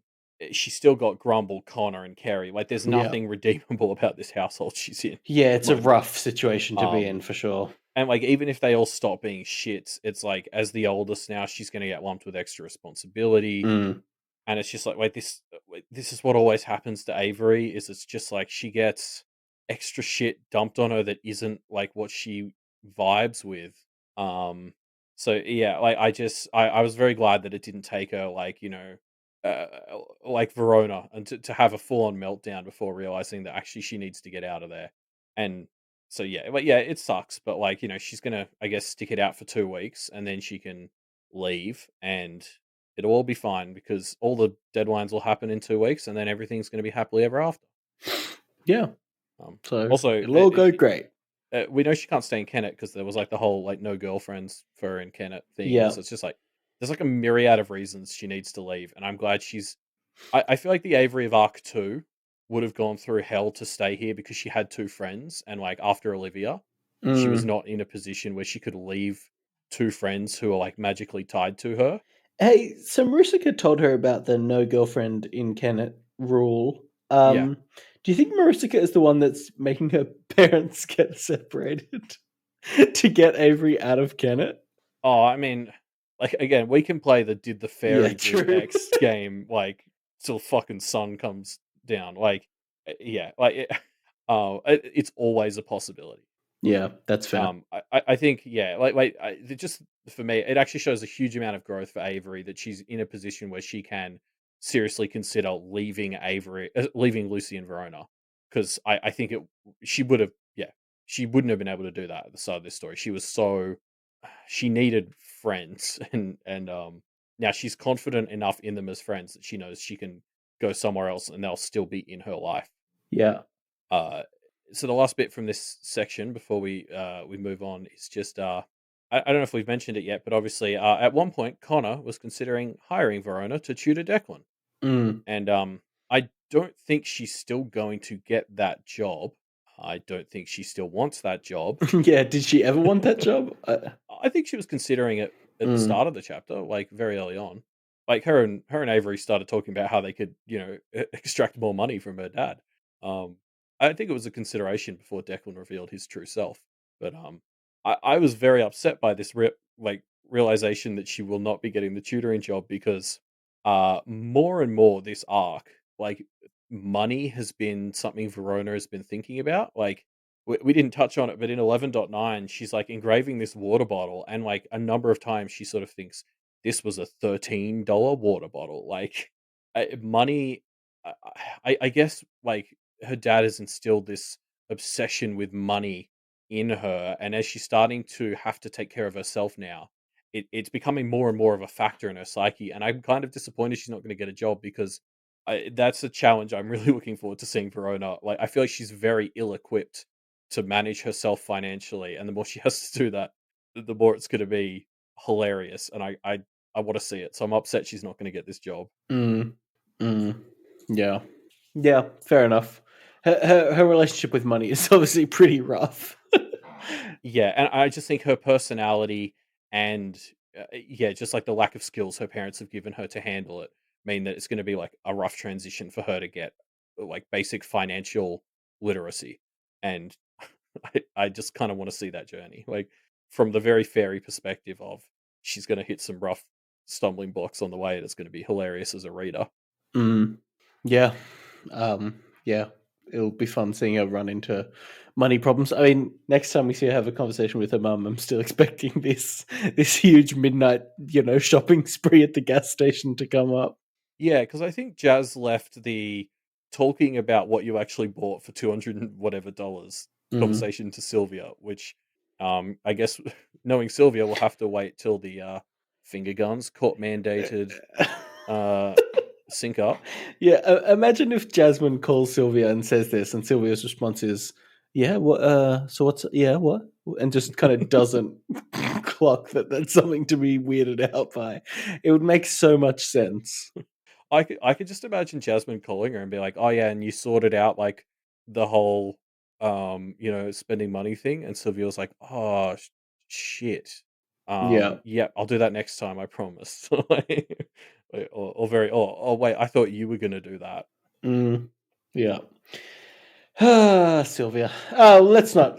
she still got Grumble, Connor, and Kerry. Like, there's Yeah, nothing redeemable about this household she's in yeah, at the it's a moment. rough situation to be Um, in for sure. and like even if they all stop being shits, it's like as the oldest now, she's going to get lumped with extra responsibility, Mm, and it's just like wait this this is what always happens to Avery. Is it's just like she gets extra shit dumped on her that isn't like what she vibes with. Um, so yeah, like I was very glad that it didn't take her like uh, like Verona and to have a full on meltdown before realizing that actually she needs to get out of there. And so yeah, but yeah, it sucks, but like, she's gonna, I guess, stick it out for 2 weeks and then she can leave and it'll all be fine because all the deadlines will happen in 2 weeks and then everything's gonna be happily ever after. yeah, Um, so also, it'll all go great. we know she can't stay in Kennet because there was like the whole like no girlfriends for her in Kennet thing. Yeah. So it's just like there's like a myriad of reasons she needs to leave, and I'm glad she's. I feel like the Avery of Arc 2 would have gone through hell to stay here because she had two friends, and like after Olivia, she was Mm. not in a position where she could leave two friends who are like magically tied to her. Hey, so Marissa told her about the no girlfriend in Kennet rule. Yeah. Do you think Marissa is the one that's making her parents get separated to get Avery out of Kennet? Oh, I mean, like again, we can play the did the Yeah, fairy do true. X game like till fucking sun comes down. Like, yeah, like it's always a possibility. Yeah, that's fair. I think yeah, it just for me, it actually shows a huge amount of growth for Avery that she's in a position where she can seriously consider leaving Lucy and Verona because I think she would have she wouldn't have been able to do that at the start of this story. She was so she needed friends and now she's confident enough in them as friends that she knows she can go somewhere else and they'll still be in her life. Yeah. uh, so the last bit from this section before we move on is just I don't know if we've mentioned it yet, but obviously at one point Connor was considering hiring Verona to tutor Declan, Mm. and I don't think she's still going to get that job. I don't think she still wants that job. Yeah, did she ever want that job? I think she was considering it at the Mm. start of the chapter, like very early on. Like her and Avery started talking about how they could, extract more money from her dad. Um, I think it was a consideration before Declan revealed his true self. But I was very upset by this realization that she will not be getting the tutoring job because more and more this arc, like money has been something Verona has been thinking about. Like we didn't touch on it, but in 11.9, she's like engraving this water bottle, and like a number of times she sort of thinks this was a $13 water bottle. Like money, I, I guess like her dad has instilled this obsession with money in her, and as she's starting to have to take care of herself now, it's becoming more and more of a factor in her psyche. And I'm kind of disappointed she's not going to get a job because that's a challenge I'm really looking forward to seeing Verona. Like, I feel like she's very ill equipped to manage herself financially, and the more she has to do that, the more it's going to be hilarious. And I want to see it, so I'm upset she's not going to get this job. Mm. Mm. Yeah. Yeah, fair enough. Her relationship with money is obviously pretty rough. Yeah, and I just think her personality and yeah, just like the lack of skills her parents have given her to handle it mean that it's going to be like a rough transition for her to get like basic financial literacy. And I just kind of want to see that journey. Like from the very fairy perspective of she's going to hit some rough stumbling blocks on the way that's going to be hilarious as a reader. Mm. Yeah. Yeah. It'll be fun seeing her run into money problems. I mean, next time we see her have a conversation with her mum, I'm still expecting this huge midnight, shopping spree at the gas station to come up. Yeah, because I think Jazz left the talking about what you actually bought for 200 and whatever dollars Mm. conversation to Sylvia, which I guess knowing Sylvia, will have to wait till the finger guns court mandated uh, sync up. Yeah, imagine if Jasmine calls Sylvia and says this, and Sylvia's response is, "Yeah, what? So what's? Yeah, what?" And just kind of doesn't clock that that's something to be weirded out by. It would make so much sense. I could just imagine Jasmine calling her and be like, "Oh yeah, and you sorted out like the whole spending money thing," and Sylvia's like, "Oh shit, Yeah. yeah, I'll do that next time, I promise." Or very, oh wait, I thought you were gonna do that. Mm, yeah. Ah, Sylvia. Oh, let's not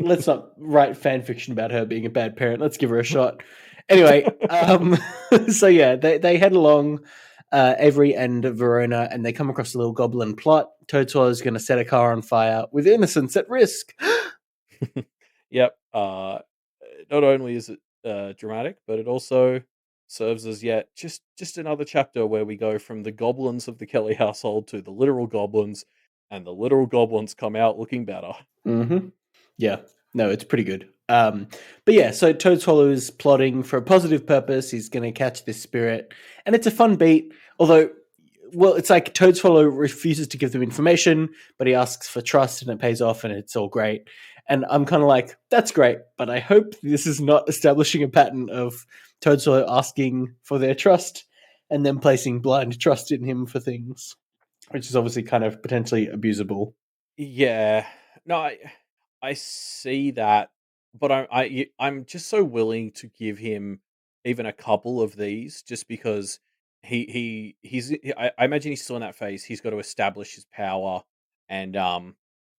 write fan fiction about her being a bad parent. Let's give her a shot. Anyway, so yeah, they head along, Avery and Verona, and they come across a little goblin plot. Toadswallow is going to set a car on fire with innocents at risk. Yep. Not only is it dramatic, but it also serves as yet just another chapter where we go from the goblins of the Kelly household to the literal goblins, and the literal goblins come out looking better. Mm-hmm. Yeah, no, it's pretty good. But yeah, so Toadswallow is plotting for a positive purpose. He's going to catch this spirit, and it's a fun beat. Although, well, it's like Toadswallow refuses to give them information, but he asks for trust, and it pays off, and it's all great. And I'm kind of like, that's great, but I hope this is not establishing a pattern of Toadswallow asking for their trust and then placing blind trust in him for things, which is obviously kind of potentially abusable. Yeah. No, I see that, but I'm just so willing to give him even a couple of these just because I imagine he's still in that phase. He's got to establish his power, and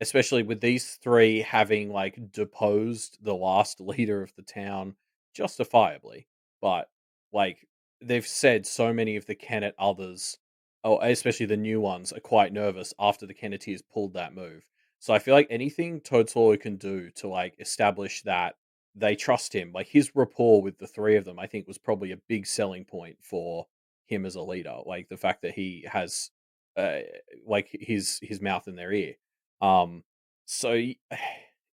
especially with these three having like deposed the last leader of the town justifiably. But like they've said, so many of the Kennet others, oh, especially the new ones, are quite nervous after the Kennetiers pulled that move. So I feel like anything Toadswallow can do to like establish that they trust him, like his rapport with the three of them, I think was probably a big selling point for him as a leader. Like the fact that he has uh, like his mouth in their ear. Um, so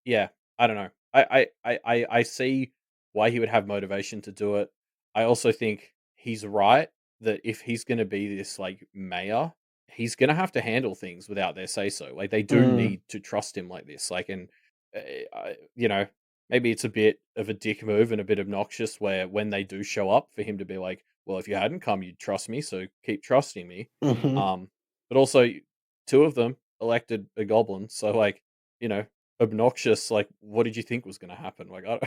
yeah, I don't know. I see why he would have motivation to do it. I also think he's right that if he's going to be this like mayor, he's going to have to handle things without their say so. Like they do Mm, need to trust him like this. Like, and you know, maybe it's a bit of a dick move and a bit obnoxious where when they do show up, for him to be like, "Well, if you hadn't come, you'd trust me, so keep trusting me." mhm. Um, but also, two of them elected a goblin, so like, you know, obnoxious. Like, what did you think was going to happen? Like, I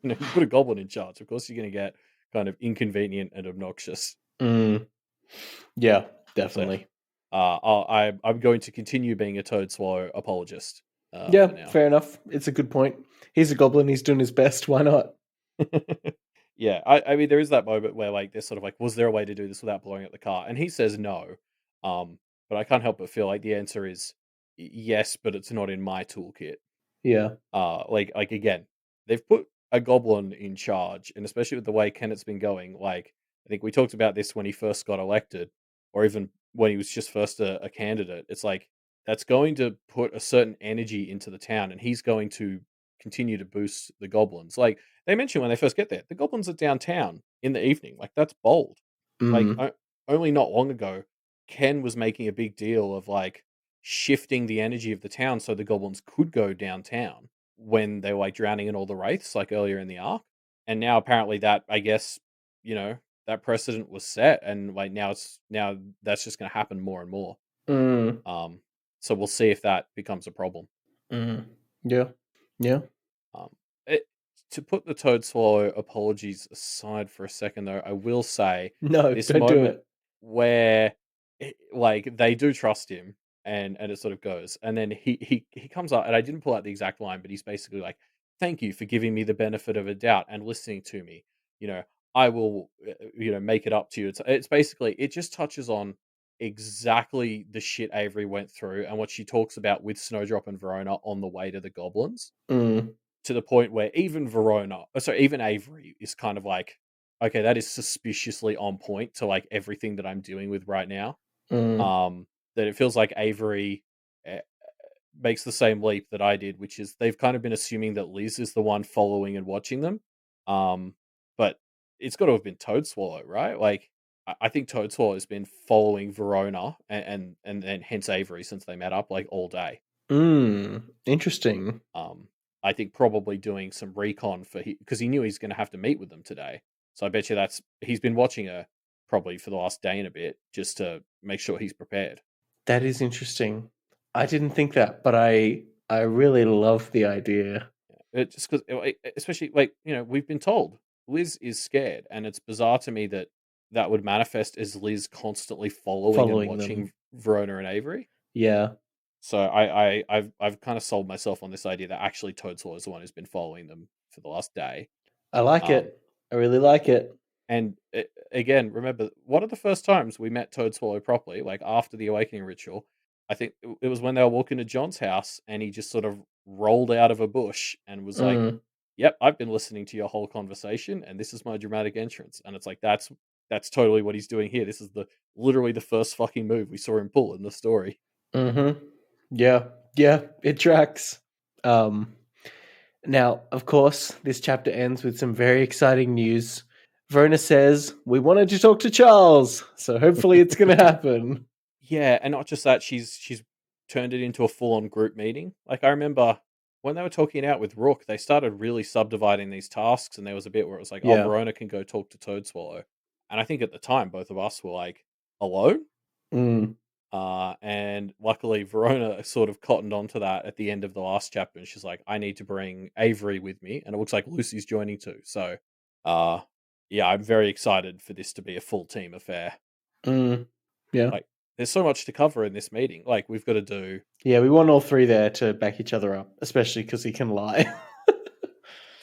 don't, you put a goblin in charge, of course you're going to get kind of inconvenient and obnoxious. Yeah, So definitely. I'm going to continue being a Toadswallow apologist Yeah, for now. fair enough. It's a good point. He's a goblin. He's doing his best. Why not? Yeah, I mean, there is that moment where like they're sort of like, was there a way to do this without blowing up the car? And he says no. But I can't help but feel like the answer is yes, but it's not in my toolkit. Yeah. Like again, they've put a goblin in charge, and especially with the way Kennett's been going, like I think we talked about this when he first got elected, or even when he was just first a candidate. It's like that's going to put a certain energy into the town, and he's going to continue to boost the goblins. Like they mentioned when they first get there, the goblins are downtown in the evening. Like that's bold. Like Mm, only not long ago, Ken was making a big deal of like shifting the energy of the town so the goblins could go downtown when they were like drowning in all the wraiths, like earlier in the arc. And now apparently that I guess, you know, that precedent was set and like now that's just gonna happen more and more. mm, Um so we'll see if that becomes a problem. mm. Yeah. Yeah. Um, it, to put the Toad Swallow apologies aside for a second, though, I will say No, this don't do moment it. where, like, they do trust him, and it sort of goes, and then he comes up, and I didn't pull out the exact line, but he's basically like, "Thank you for giving me the benefit of a doubt and listening to me. You know, I will, make it up to you." It's basically it just touches on exactly the shit Avery went through and what she talks about with Snowdrop and Verona on the way to the goblins Mm, to the point where even even Avery is kind of like, okay, that is suspiciously on point to like everything that I'm dealing with right now. mm, Um, that it feels like Avery eh, makes the same leap that I did, which is they've kind of been assuming that Liz is the one following and watching them. Um, but it's got to have been Toadswallow, right? Like, I think Toadswallow has been following Verona and hence Avery since they met up like all day. Interesting. Um, I think probably doing some recon for because he knew he's going to have to meet with them today. So I bet you that's he's been watching her probably for the last day and a bit just to make sure he's prepared. That is interesting. I didn't think that, but I really love the idea. Just because, especially like we've been told Liz is scared, and it's bizarre to me that that would manifest as Liz constantly following and Following them. watching Verona and Avery. Yeah. So I've kind of sold myself on this idea that actually Toadsaw is the one who's been following them for the last day. I like Um, it. I really like it. And again, remember, one of the first times we met Toadswallow properly, like after the awakening ritual, I think it was when they were walking to John's house and he just sort of rolled out of a bush and was like, Mm, "Yep, I've been listening to your whole conversation and this is my dramatic entrance." And it's like that's totally what he's doing here. This is the literally the first fucking move we saw him pull in the story. mm-hmm. Yeah. Yeah, it tracks. Um Now, of course, this chapter ends with some very exciting news. Verona says, "We wanted to talk to Charles, so hopefully it's going to happen." Yeah, and not just that, she's turned it into a full-on group meeting. Like I remember when they were talking it out with Rook, they started really subdividing these tasks, and there was a bit where it was like, "Oh, Yeah. Verona can go talk to Toadswallow," and I think at the time both of us were like, "Alone?" Mm, And luckily Verona sort of cottoned onto that at the end of the last chapter, and she's like, "I need to bring Avery with me," and it looks like Lucy's joining too. So, uh, yeah, I'm very excited for this to be a full team affair. mm, yeah. Like, there's so much to cover in this meeting. Like, we've got to do. Yeah, we want all three there to back each other up, especially because he can lie.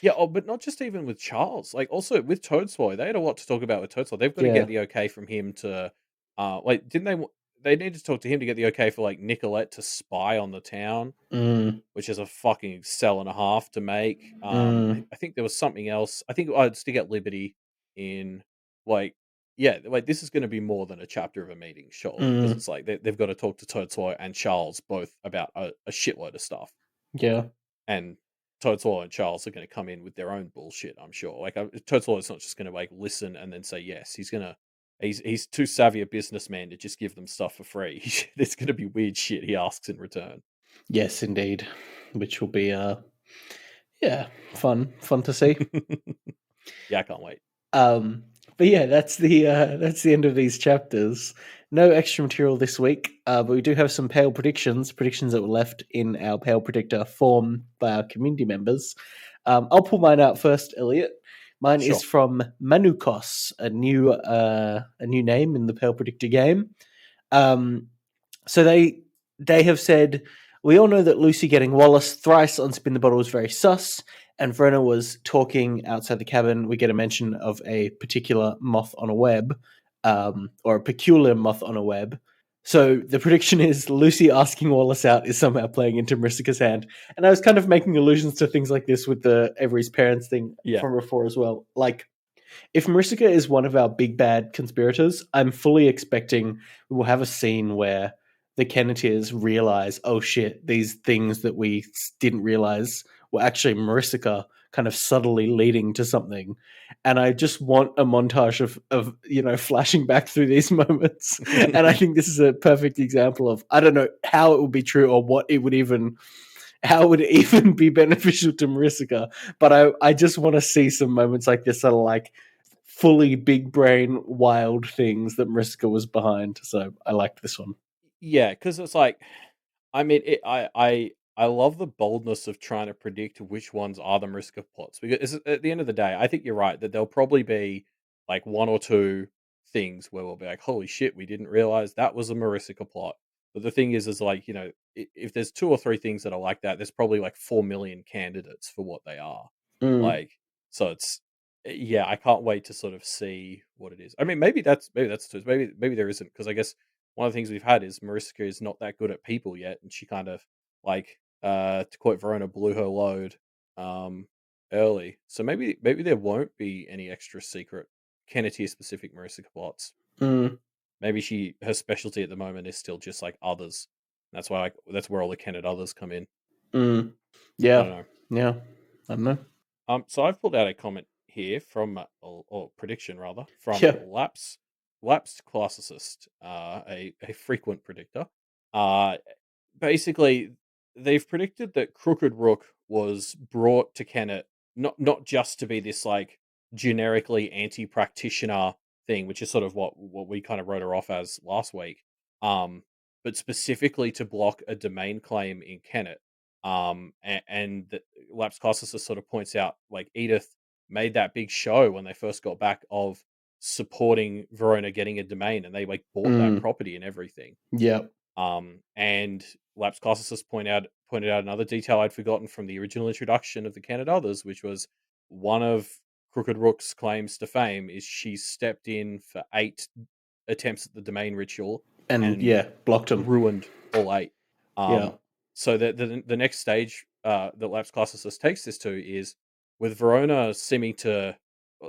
Yeah, oh, but not just even with Charles. Like, also with Toadswallow, they had a lot to talk about with Toadswallow. They've got to get Yeah. the okay from him to, like, didn't they? They needed to talk to him to get the okay for like Nicolette to spy on the town, Mm, which is a fucking sell and a half to make. mm, I think there was something else. I think it's to get Liberty in. Like, yeah, like this is going to be more than a chapter of a meeting, surely, because mm, it's like they've got to talk to Toadswallow and Charles both about a shitload of stuff. yeah. And Toadswallow and Charles are going to come in with their own bullshit. I'm sure. Like Toadswallow's not just going to like listen and then say yes. He's gonna. He's too savvy a businessman to just give them stuff for free. There's going to be weird shit he asks in return. Yes, indeed. Which will be, yeah, fun to see. Yeah, I can't wait. But yeah, that's the end of these chapters. No extra material this week, but we do have some pale predictions that were left in our pale predictor form by our community members. I'll pull mine out first, Elliot. Mine is Sure. from Manukos, a new name in the Pale Predictor game. Um, so they have said, we all know that Lucy getting Wallace thrice on Spin the Bottle was very sus, and Verona was talking outside the cabin. We get a mention of a particular moth on a web, or a peculiar moth on a web. So the prediction is Lucy asking Wallace out is somehow playing into Mariska's hand. And I was kind of making allusions to things like this with the Avery's parents thing Yeah. from before as well. Like, if Mariska is one of our big bad conspirators, I'm fully expecting we will have a scene where the Kennetiers realize, oh shit, these things that we didn't realize were actually Mariska kind of subtly leading to something. And I just want a montage of flashing back through these moments. And I think this is a perfect example of, I don't know how it would be true or what it would even how would it even be beneficial to Mariska, but I just want to see some moments like this that are like fully big brain wild things that Mariska was behind. So I liked this one. Yeah, because it's like, I mean, I love the boldness of trying to predict which ones are the Mariska plots, because at the end of the day, I think you're right that there'll probably be like one or two things where we'll be like, "Holy shit, we didn't realize that was a Mariska plot." But the thing is like, if there's two or three things that are like that, there's probably like 4 million candidates for what they are. Mm, Like, so yeah, I can't wait to sort of see what it is. I mean, maybe that's maybe there isn't, because I guess one of the things we've had is Mariska is not that good at people yet, and she kind of, like, to quote Verona, blew her load um early. So maybe there won't be any extra secret Kennedy specific Mariska plots. mm, Maybe her specialty at the moment is still just like others. That's why, like, that's where all the Kenneth others come in. mm. I Yeah, don't know. yeah. I don't know. So I've pulled out a comment here from, or prediction rather, from Yeah. Lapsed Classicist, a frequent predictor. Uh, Basically, they've predicted that Crooked Rook was brought to Kennet not just to be this like generically anti-practitioner thing, which is sort of what we kind of wrote her off as last week, um, but specifically to block a domain claim in Kennet. And the Lapsed Classicist sort of points out, like, Edith made that big show when they first got back of supporting Verona getting a domain, and they like bought that Mm, property and everything. yeah. And Lapsed Classicist pointed out another detail I'd forgotten from the original introduction of the Canada Others, which was one of Crooked Rook's claims to fame is she stepped in for 8 attempts at the domain ritual And and yeah, blocked him. ruined all 8. Yeah. So the next stage that Lapsed Classicist takes this to is with Verona seeming to,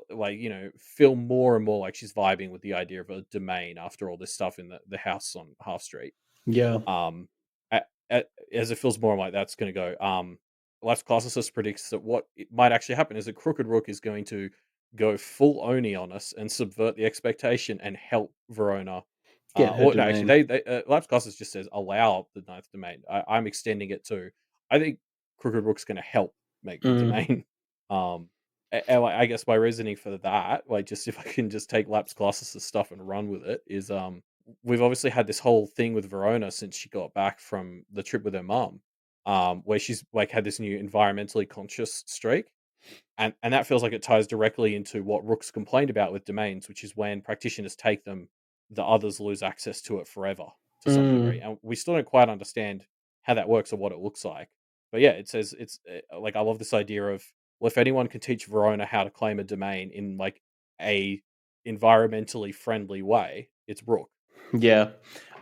like, feel more and more like she's vibing with the idea of a domain after all this stuff in the house on Half Street. Yeah. um, as it feels more like that's going to go. Life's Classicist predicts that what it might actually happen is that Crooked Rook is going to go full Oni on us and subvert the expectation and help Verona. Get her Or no, actually, domain. Life's Classicist just says allow the ninth domain. I'm extending it to. I think Crooked Rook's going to help make the Mm, domain. Um, and like, I guess my reasoning for that, like, just if I can just take Lapsed Classicist stuff and run with it, is we've obviously had this whole thing with Verona since she got back from the trip with her mum, where she's like had this new environmentally conscious streak, and that feels like it ties directly into what Rook's complained about with domains, which is when practitioners take them, the others lose access to it forever to some degree, mm, and we still don't quite understand how that works or what it looks like. But yeah, it says it's like, I love this idea of, well, if anyone can teach Verona how to claim a domain in like a environmentally friendly way, it's Rook. yeah.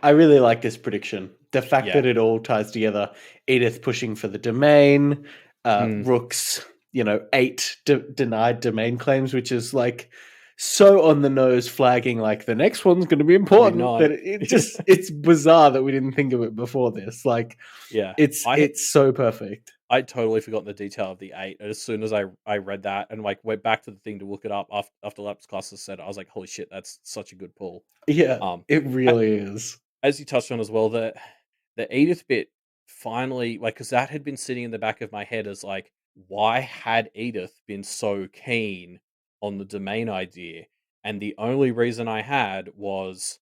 I really like this prediction. The fact Yeah. that it all ties together. Edith pushing for the domain, Mm. Rook's, 8 denied domain claims, which is like so on the nose, flagging like the next one's going to be Gonna be important. 9. That it's bizarre that we didn't think of it before this. Like Yeah. it's I it's so perfect. I'd totally forgotten the detail of the 8, and as soon as I read that and, like, went back to the thing to look it up after Lapsed Classes said it, I was like, "Holy shit, that's such a good pull." Yeah, Um, it a really is. as you touched on as well, the Edith bit finally, like, because that had been sitting in the back of my head as, like, why had Edith been so keen on the domain idea? And the only reason I had was,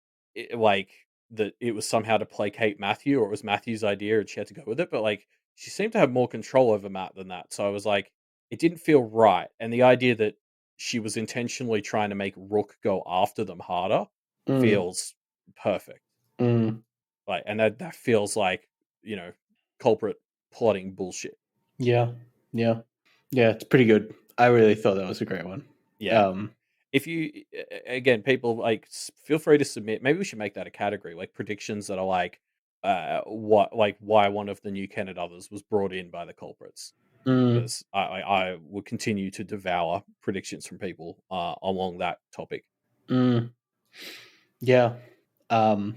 like, that it was somehow to placate Matthew, or it was Matthew's idea and she had to go with it. But, like, she seemed to have more control over Matt than that. So I was like, it didn't feel right. And the idea that she was intentionally trying to make Rook go after them harder Mm, feels perfect. mm, Like, and that feels like, you know, culprit plotting bullshit. yeah, yeah, yeah. It's pretty good. I really thought that was a great one. Yeah. Um, If you again, people like feel free to submit. Maybe we should make that a category, like predictions that are like, what like why one of the new Kennet others was brought in by the culprits. mm, Because I will continue to devour predictions from people along that topic. mm, yeah, um,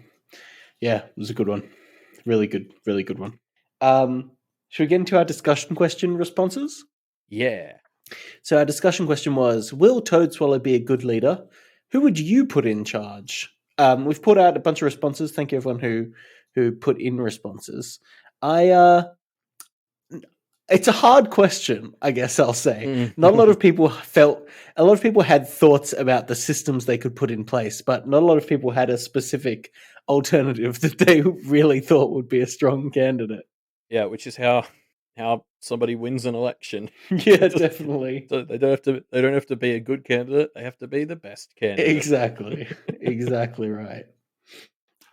yeah. It was a good one. Really good one. Should we get into our discussion question responses? Yeah. So our discussion question was: will Toadswallow be a good leader? Who would you put in charge? We've put out a bunch of responses. Thank you everyone who put in responses. I It's a hard question, I guess I'll say. Not a lot of people a lot of people had thoughts about the systems they could put in place, but not a lot of people had a specific alternative that they really thought would be a strong candidate. Yeah, which is how somebody wins an election. Yeah, definitely. So they don't have to be a good candidate. They have to be the best candidate. Exactly. Exactly right.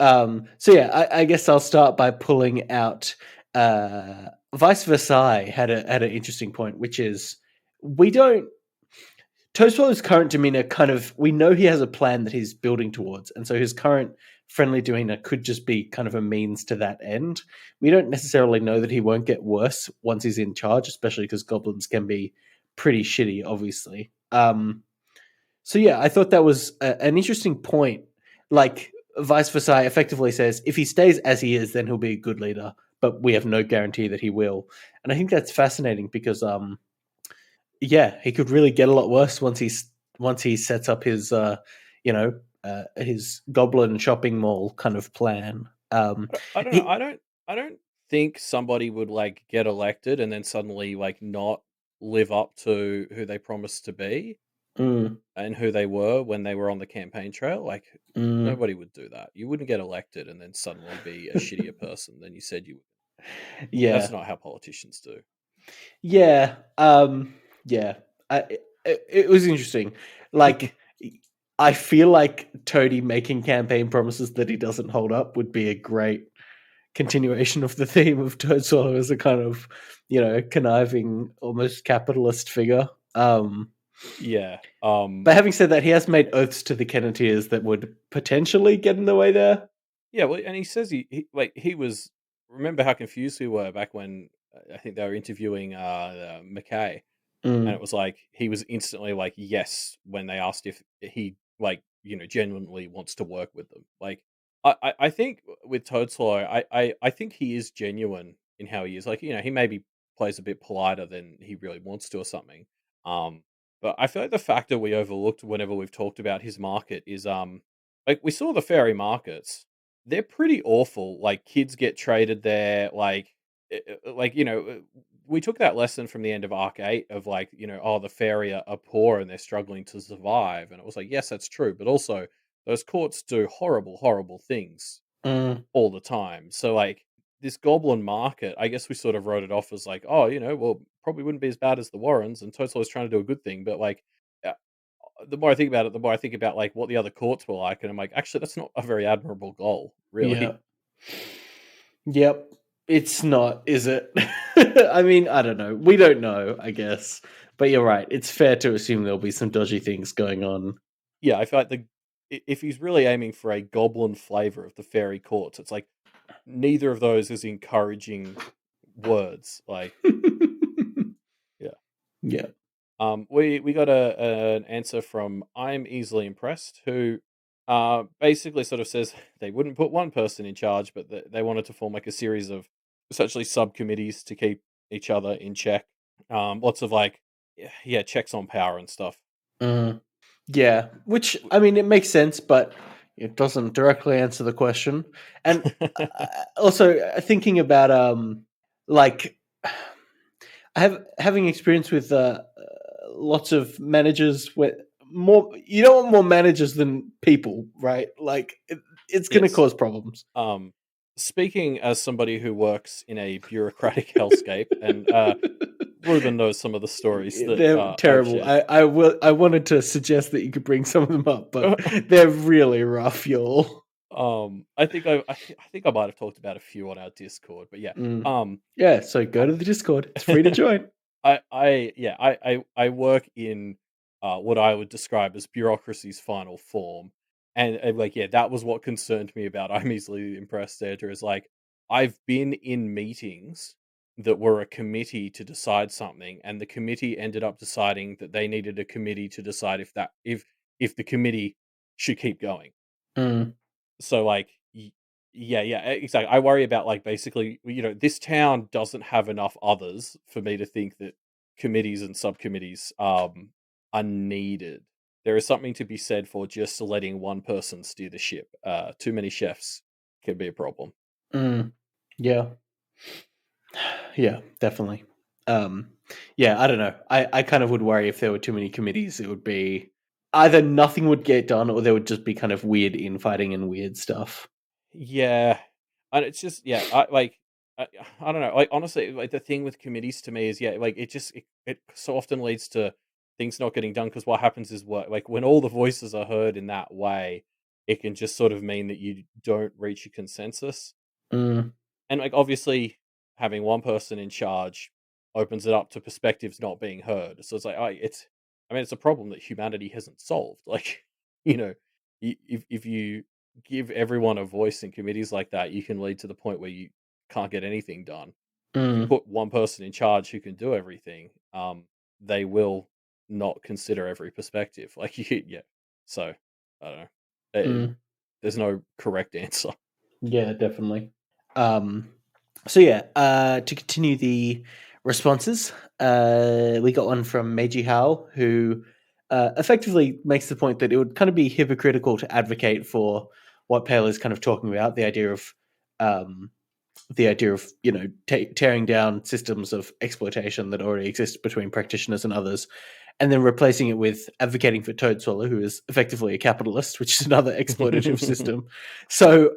So yeah, I guess I'll start by pulling out Vice Versailles had an interesting point, which is we don't Toastwallow's current demeanor kind of we know he has a plan that he's building towards, and so his current friendly demeanor could just be kind of a means to that end. We don't necessarily know that he won't get worse once he's in charge, especially because goblins can be pretty shitty, obviously. So yeah, I thought that was an interesting point. Like Vice Versailles effectively says, if he stays as he is, then he'll be a good leader, but we have no guarantee that he will. And I think that's fascinating because yeah, he could really get a lot worse once he sets up his his goblin shopping mall kind of plan. I don't know. He I don't think somebody would like get elected and then suddenly like not live up to who they promised to be mm, and who they were when they were on the campaign trail. Like mm, nobody would do that. You wouldn't get elected and then suddenly be a shittier person than you said you would. That's yeah, not how politicians do. yeah, yeah. It was interesting. Like I feel like Toady making campaign promises that he doesn't hold up would be a great continuation of the theme of Toadswallow as a kind of, conniving, almost capitalist figure. Yeah. But having said that, he has made oaths to the Kenneteers that would potentially get in the way there. Yeah, well, and he says he was. Remember how confused we were back when I think they were interviewing McKay, and it Mm, was like he was instantly like yes when they asked if he like genuinely wants to work with them. Like I think with Toadswallow, I think he is genuine in how he is. Like he maybe plays a bit politer than he really wants to or something. Um, but I feel like the factor we overlooked whenever we've talked about his market is like we saw the fairy markets. They're pretty awful. Like kids get traded there. Like we took that lesson from the end of Arc 8 of like, oh, the fairy are poor and they're struggling to survive. And it was like, yes, that's true. But also, those courts do horrible, horrible things mm, all the time. So, like, this goblin market, I guess we sort of wrote it off as like, oh, well, probably wouldn't be as bad as the Warrens. And Toslow's trying to do a good thing. But, like, uh, the more I think about it, the more I think about like what the other courts were like. And I'm like, actually, that's not a very admirable goal, yeah. really. Yep. It's not, is it? I mean, I don't know. We don't know, I guess. But you're right. It's fair to assume there'll be some dodgy things going on. Yeah, I feel like if he's really aiming for a goblin flavor of the fairy courts, it's like neither of those is encouraging words. Like, yeah. Yeah. We got an answer from I'm easily impressed, who basically sort of says they wouldn't put one person in charge, but they wanted to form like a series of essentially subcommittees to keep each other in check. Lots of like, yeah, checks on power and stuff. Mm. Yeah, which I mean, it makes sense, but it doesn't directly answer the question. And also thinking about like having experience with lots of managers where more you don't want more managers than people, right? Like it's going to Yes. cause problems. Um, Speaking as somebody who works in a bureaucratic hellscape, and Ruben knows some of the stories that They're I've terrible. shared. I wanted to suggest that you could bring some of them up, but they're really rough, y'all. I think I might have talked about a few on our Discord, but yeah. Mm. Um, Yeah, so go to the Discord. It's free to join. I work in what I would describe as bureaucracy's final form, and like yeah, that was what concerned me about I'm easily impressed. Sandra is like I've been in meetings that were a committee to decide something, and the committee ended up deciding that they needed a committee to decide if the committee should keep going. Mm, So like exactly. I worry about like basically this town doesn't have enough others for me to think that committees and subcommittees are needed. There is something to be said for just letting one person steer the ship. Too many chefs can be a problem. mm. Yeah. Yeah, definitely. Um, yeah, I don't know. I kind of would worry if there were too many committees, it would be either nothing would get done or there would just be kind of weird infighting and weird stuff. Yeah, and it's just I, I don't know. Like honestly, like the thing with committees to me is like it so often leads to things not getting done because what happens is what like when all the voices are heard in that way, it can just sort of mean that you don't reach a consensus. Mm, And like obviously having one person in charge opens it up to perspectives not being heard. So it's like I mean it's a problem that humanity hasn't solved. Like, you know, if you give everyone a voice in committees like that, you can lead to the point where you can't get anything done. If you mm, put one person in charge who can do everything, they will not consider every perspective. Like yeah. So I don't know. mm. There's no correct answer. Yeah, definitely. Um, so yeah, to continue the responses, we got one from Meiji Hao, who effectively makes the point that it would kind of be hypocritical to advocate for what Pale is kind of talking about, um, the idea of tearing down systems of exploitation that already exist between practitioners and others, and then replacing it with advocating for Toadswallow, who is effectively a capitalist, which is another exploitative system. So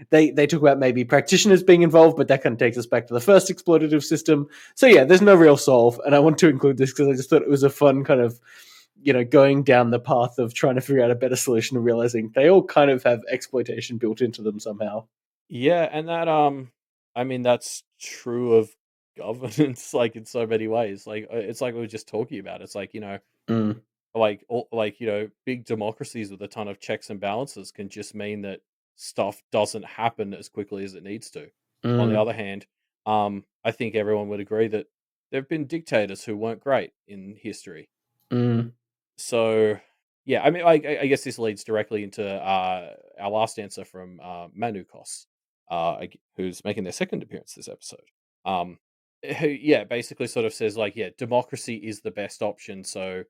they talk about maybe practitioners being involved, but that kind of takes us back to the first exploitative system. So yeah, there's no real solve, and I want to include this because I just thought it was a fun kind of going down the path of trying to figure out a better solution and realizing they all kind of have exploitation built into them somehow. Yeah, and that I mean that's true of governance like in so many ways. Like it's like we were just talking about. It's like, Mm, big democracies with a ton of checks and balances can just mean that stuff doesn't happen as quickly as it needs to. On the mm, other hand, I think everyone would agree that there've been dictators who weren't great in history. mm, So, yeah, I mean, I guess this leads directly into our last answer from Manukos, who's making their second appearance this episode. Um, who, yeah, basically sort of says like, yeah, democracy is the best option. So,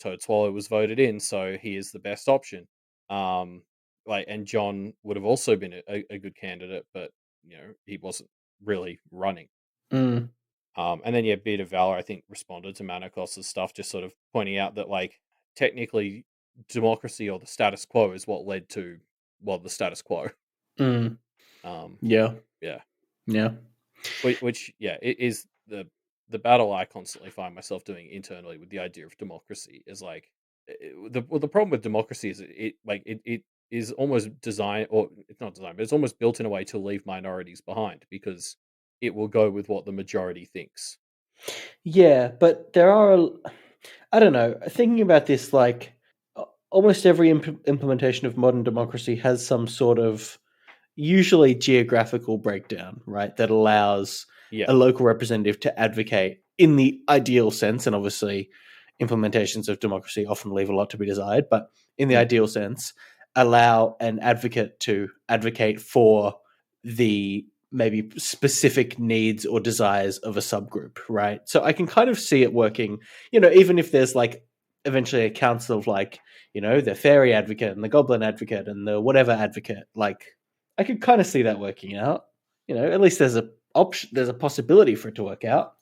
Toadswallow was voted in, so he is the best option. Um, and John would have also been a good candidate, but he wasn't really running. mm, And then yeah, Beard of Valor I think responded to Manacos's stuff, just sort of pointing out that like technically democracy or the status quo is what led to the status quo. mm. Um, Yeah, yeah, yeah. which yeah, it is the battle I constantly find myself doing internally with the idea of democracy is like the problem with democracy is it is almost designed, or it's not designed, but it's almost built in a way to leave minorities behind because it will go with what the majority thinks. Yeah, but there are, I don't know, thinking about this, like, almost every implementation of modern democracy has some sort of usually geographical breakdown, right? That allows Yeah. a local representative to advocate in the ideal sense. And obviously, implementations of democracy often leave a lot to be desired, but in the Mm. ideal sense, allow an advocate to advocate for the maybe specific needs or desires of a subgroup, right? So I can kind of see it working, even if there's like eventually a council of like, the fairy advocate and the goblin advocate and the whatever advocate, like I could kind of see that working out. At least there's a option, there's a possibility for it to work out.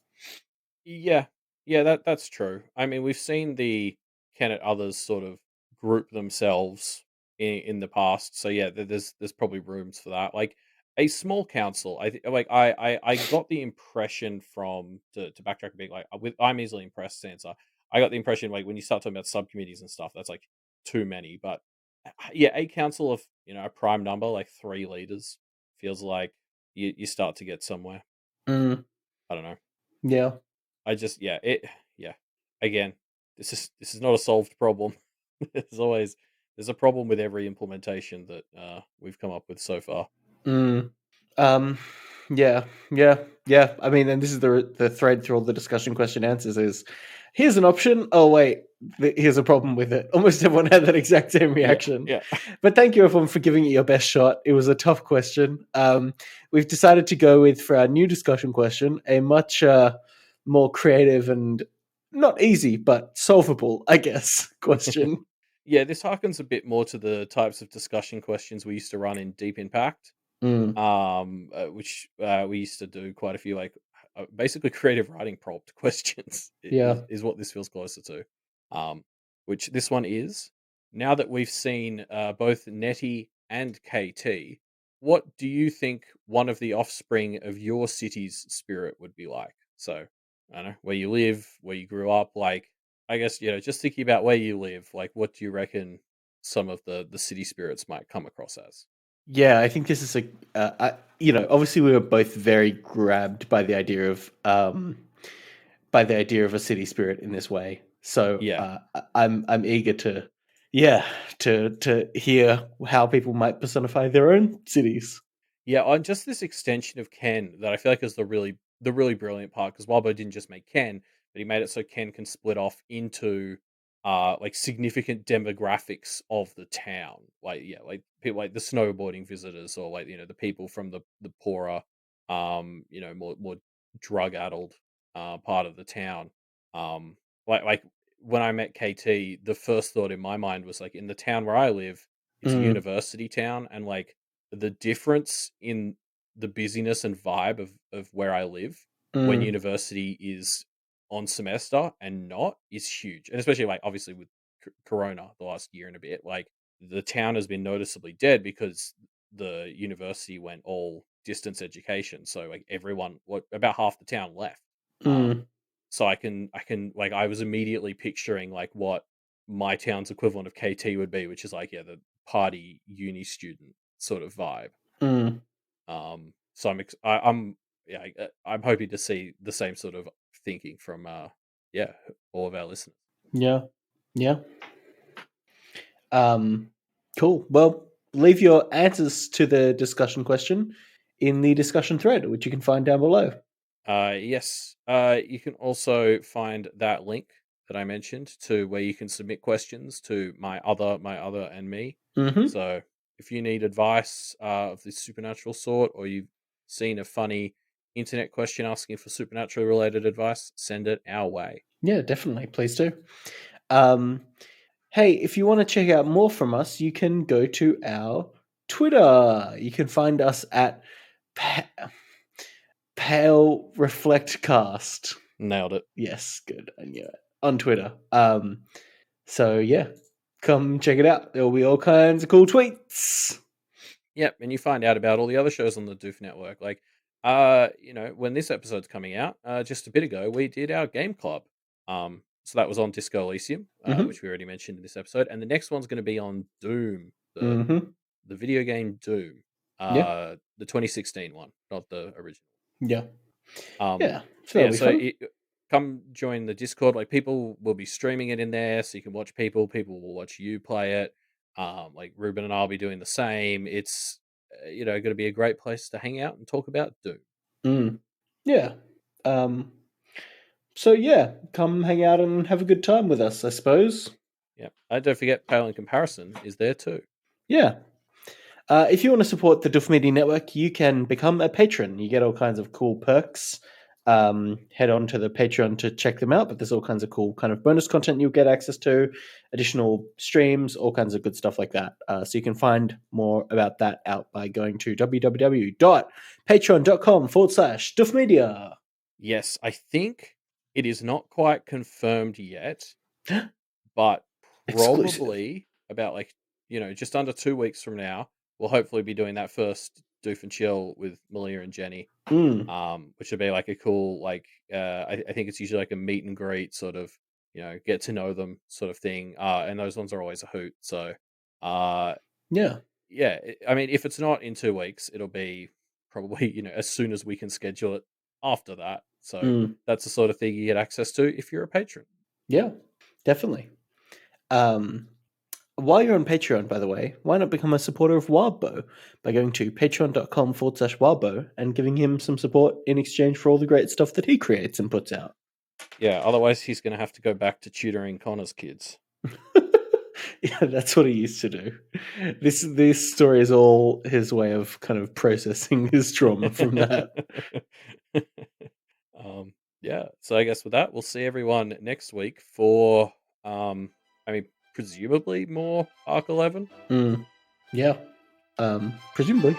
Yeah, yeah, that's true. I mean, we've seen the Can It Others sort of group themselves in the past, so yeah, there's probably rooms for that. Like, a small council. I got the impression from to backtrack a bit. Like with I'm easily impressed answer. I got the impression like when you start talking about subcommittees and stuff, that's like too many. But yeah, a council of a prime number like 3 leaders feels like you start to get somewhere. Mm, I don't know. yeah. I just yeah. Again, this is not a solved problem. there's always there's a problem with every implementation that we've come up with so far. Mm. Um, yeah, yeah. I mean, and this is the thread through all the discussion question answers is here's an option. Oh wait, here's a problem with it. Almost everyone had that exact same Yeah, reaction. yeah. But thank you everyone for giving it your best shot. It was a tough question. We've decided to go with for our new discussion question a much more creative and not easy but solvable, I guess, question. Yeah, this harkens a bit more to the types of discussion questions we used to run in Deep Impact, Mm, which we used to do quite a few, like basically creative writing prompt questions yeah. is what this feels closer to. Um, which this one is. Now that we've seen both Nettie and KT, what do you think one of the offspring of your city's spirit would be like? So, I don't know, where you live, where you grew up, like I guess, just thinking about where you live, like what do you reckon some of the city spirits might come across as? Yeah, I think this is obviously we were both very grabbed by the idea of a city spirit in this way. So Yeah. I'm eager to, yeah, to hear how people might personify their own cities. Yeah, on just this extension of Ken that I feel like is the really brilliant part because Wildbow didn't just make Ken, but he made it so Ken can split off into like significant demographics of the town. Like yeah, like people like the snowboarding visitors or like the people from the poorer more drug addled part of the town. Um like when I met KT, the first thought in my mind was like in the town where I live, it's a Mm, university town and like the difference in the busyness and vibe of where I live when mm, university is on semester and not is huge. And especially like obviously with corona the last year and a bit, like the town has been noticeably dead because the university went all distance education. So like everyone what about half the town left. Um mm, so I can like I was immediately picturing like what my town's equivalent of KT would be, which is like yeah, the party uni student sort of vibe. mm. So I'm yeah, I'm hoping to see the same sort of thinking from yeah, all of our listeners. Yeah, yeah. Um, cool. Well, leave your answers to the discussion question in the discussion thread, which you can find down below. Yes. You can also find that link that I mentioned to where you can submit questions to my other and me. Mm-hmm. So if you need advice of this supernatural sort, or you've seen a funny internet question asking for supernatural related advice, send it our way. Yeah, definitely. Please do. Um, hey, if you want to check out more from us, you can go to our Twitter. You can find us at Pa- Pale Reflect Cast. Nailed it. Yes, good. I knew it. On Twitter. So yeah, come check it out. There will be all kinds of cool tweets. Yep, and you find out about all the other shows on the Doof Network. Like, when this episode's coming out, just a bit ago, we did our game club. So that was on Disco Elysium, Mm-hmm. which we already mentioned in this episode, and the next one's going to be on Doom, the Mm-hmm. the video game Doom, Yeah. the 2016 one, not the original. Yeah. Um, Yeah. So but that'll yeah, be so fun. come join the Discord. Like people will be streaming it in there, so you can watch people. People will watch you play it. Like Ruben and I'll be doing the same. It's going to be a great place to hang out and talk about Doom. Mm. Yeah. Um, so yeah, come hang out and have a good time with us, I suppose. Yeah, don't forget, Pale in Comparison is there too. Yeah. If you want to support the Duff Media Network, you can become a patron. You get all kinds of cool perks. Head on to the Patreon to check them out, but there's all kinds of cool kind of bonus content you'll get access to, additional streams, all kinds of good stuff like that. So you can find more about that out by going to www.patreon.com/Duff Media. Yes, I think it is not quite confirmed yet, but Exclusive. probably about like just under 2 weeks from now, we'll hopefully be doing that first Doof and Chill with Malia and Jenny, Mm, which would be like a cool I think it's usually like a meet and greet sort of get to know them sort of thing. And those ones are always a hoot. So uh, yeah. yeah, I mean, if it's not in 2 weeks, it'll be probably as soon as we can schedule it after that. So Mm, that's the sort of thing you get access to if you're a patron. yeah. Definitely. Um, while you're on Patreon, by the way, why not become a supporter of Wildbow by going to patreon.com/Wildbow and giving him some support in exchange for all the great stuff that he creates and puts out? Yeah, otherwise he's going to have to go back to tutoring Connor's kids. Yeah, that's what he used to do. This story is all his way of kind of processing his trauma from that. um, yeah, so I guess with that, we'll see everyone next week for, I mean, presumably more Arc 11. Mm, yeah, presumably.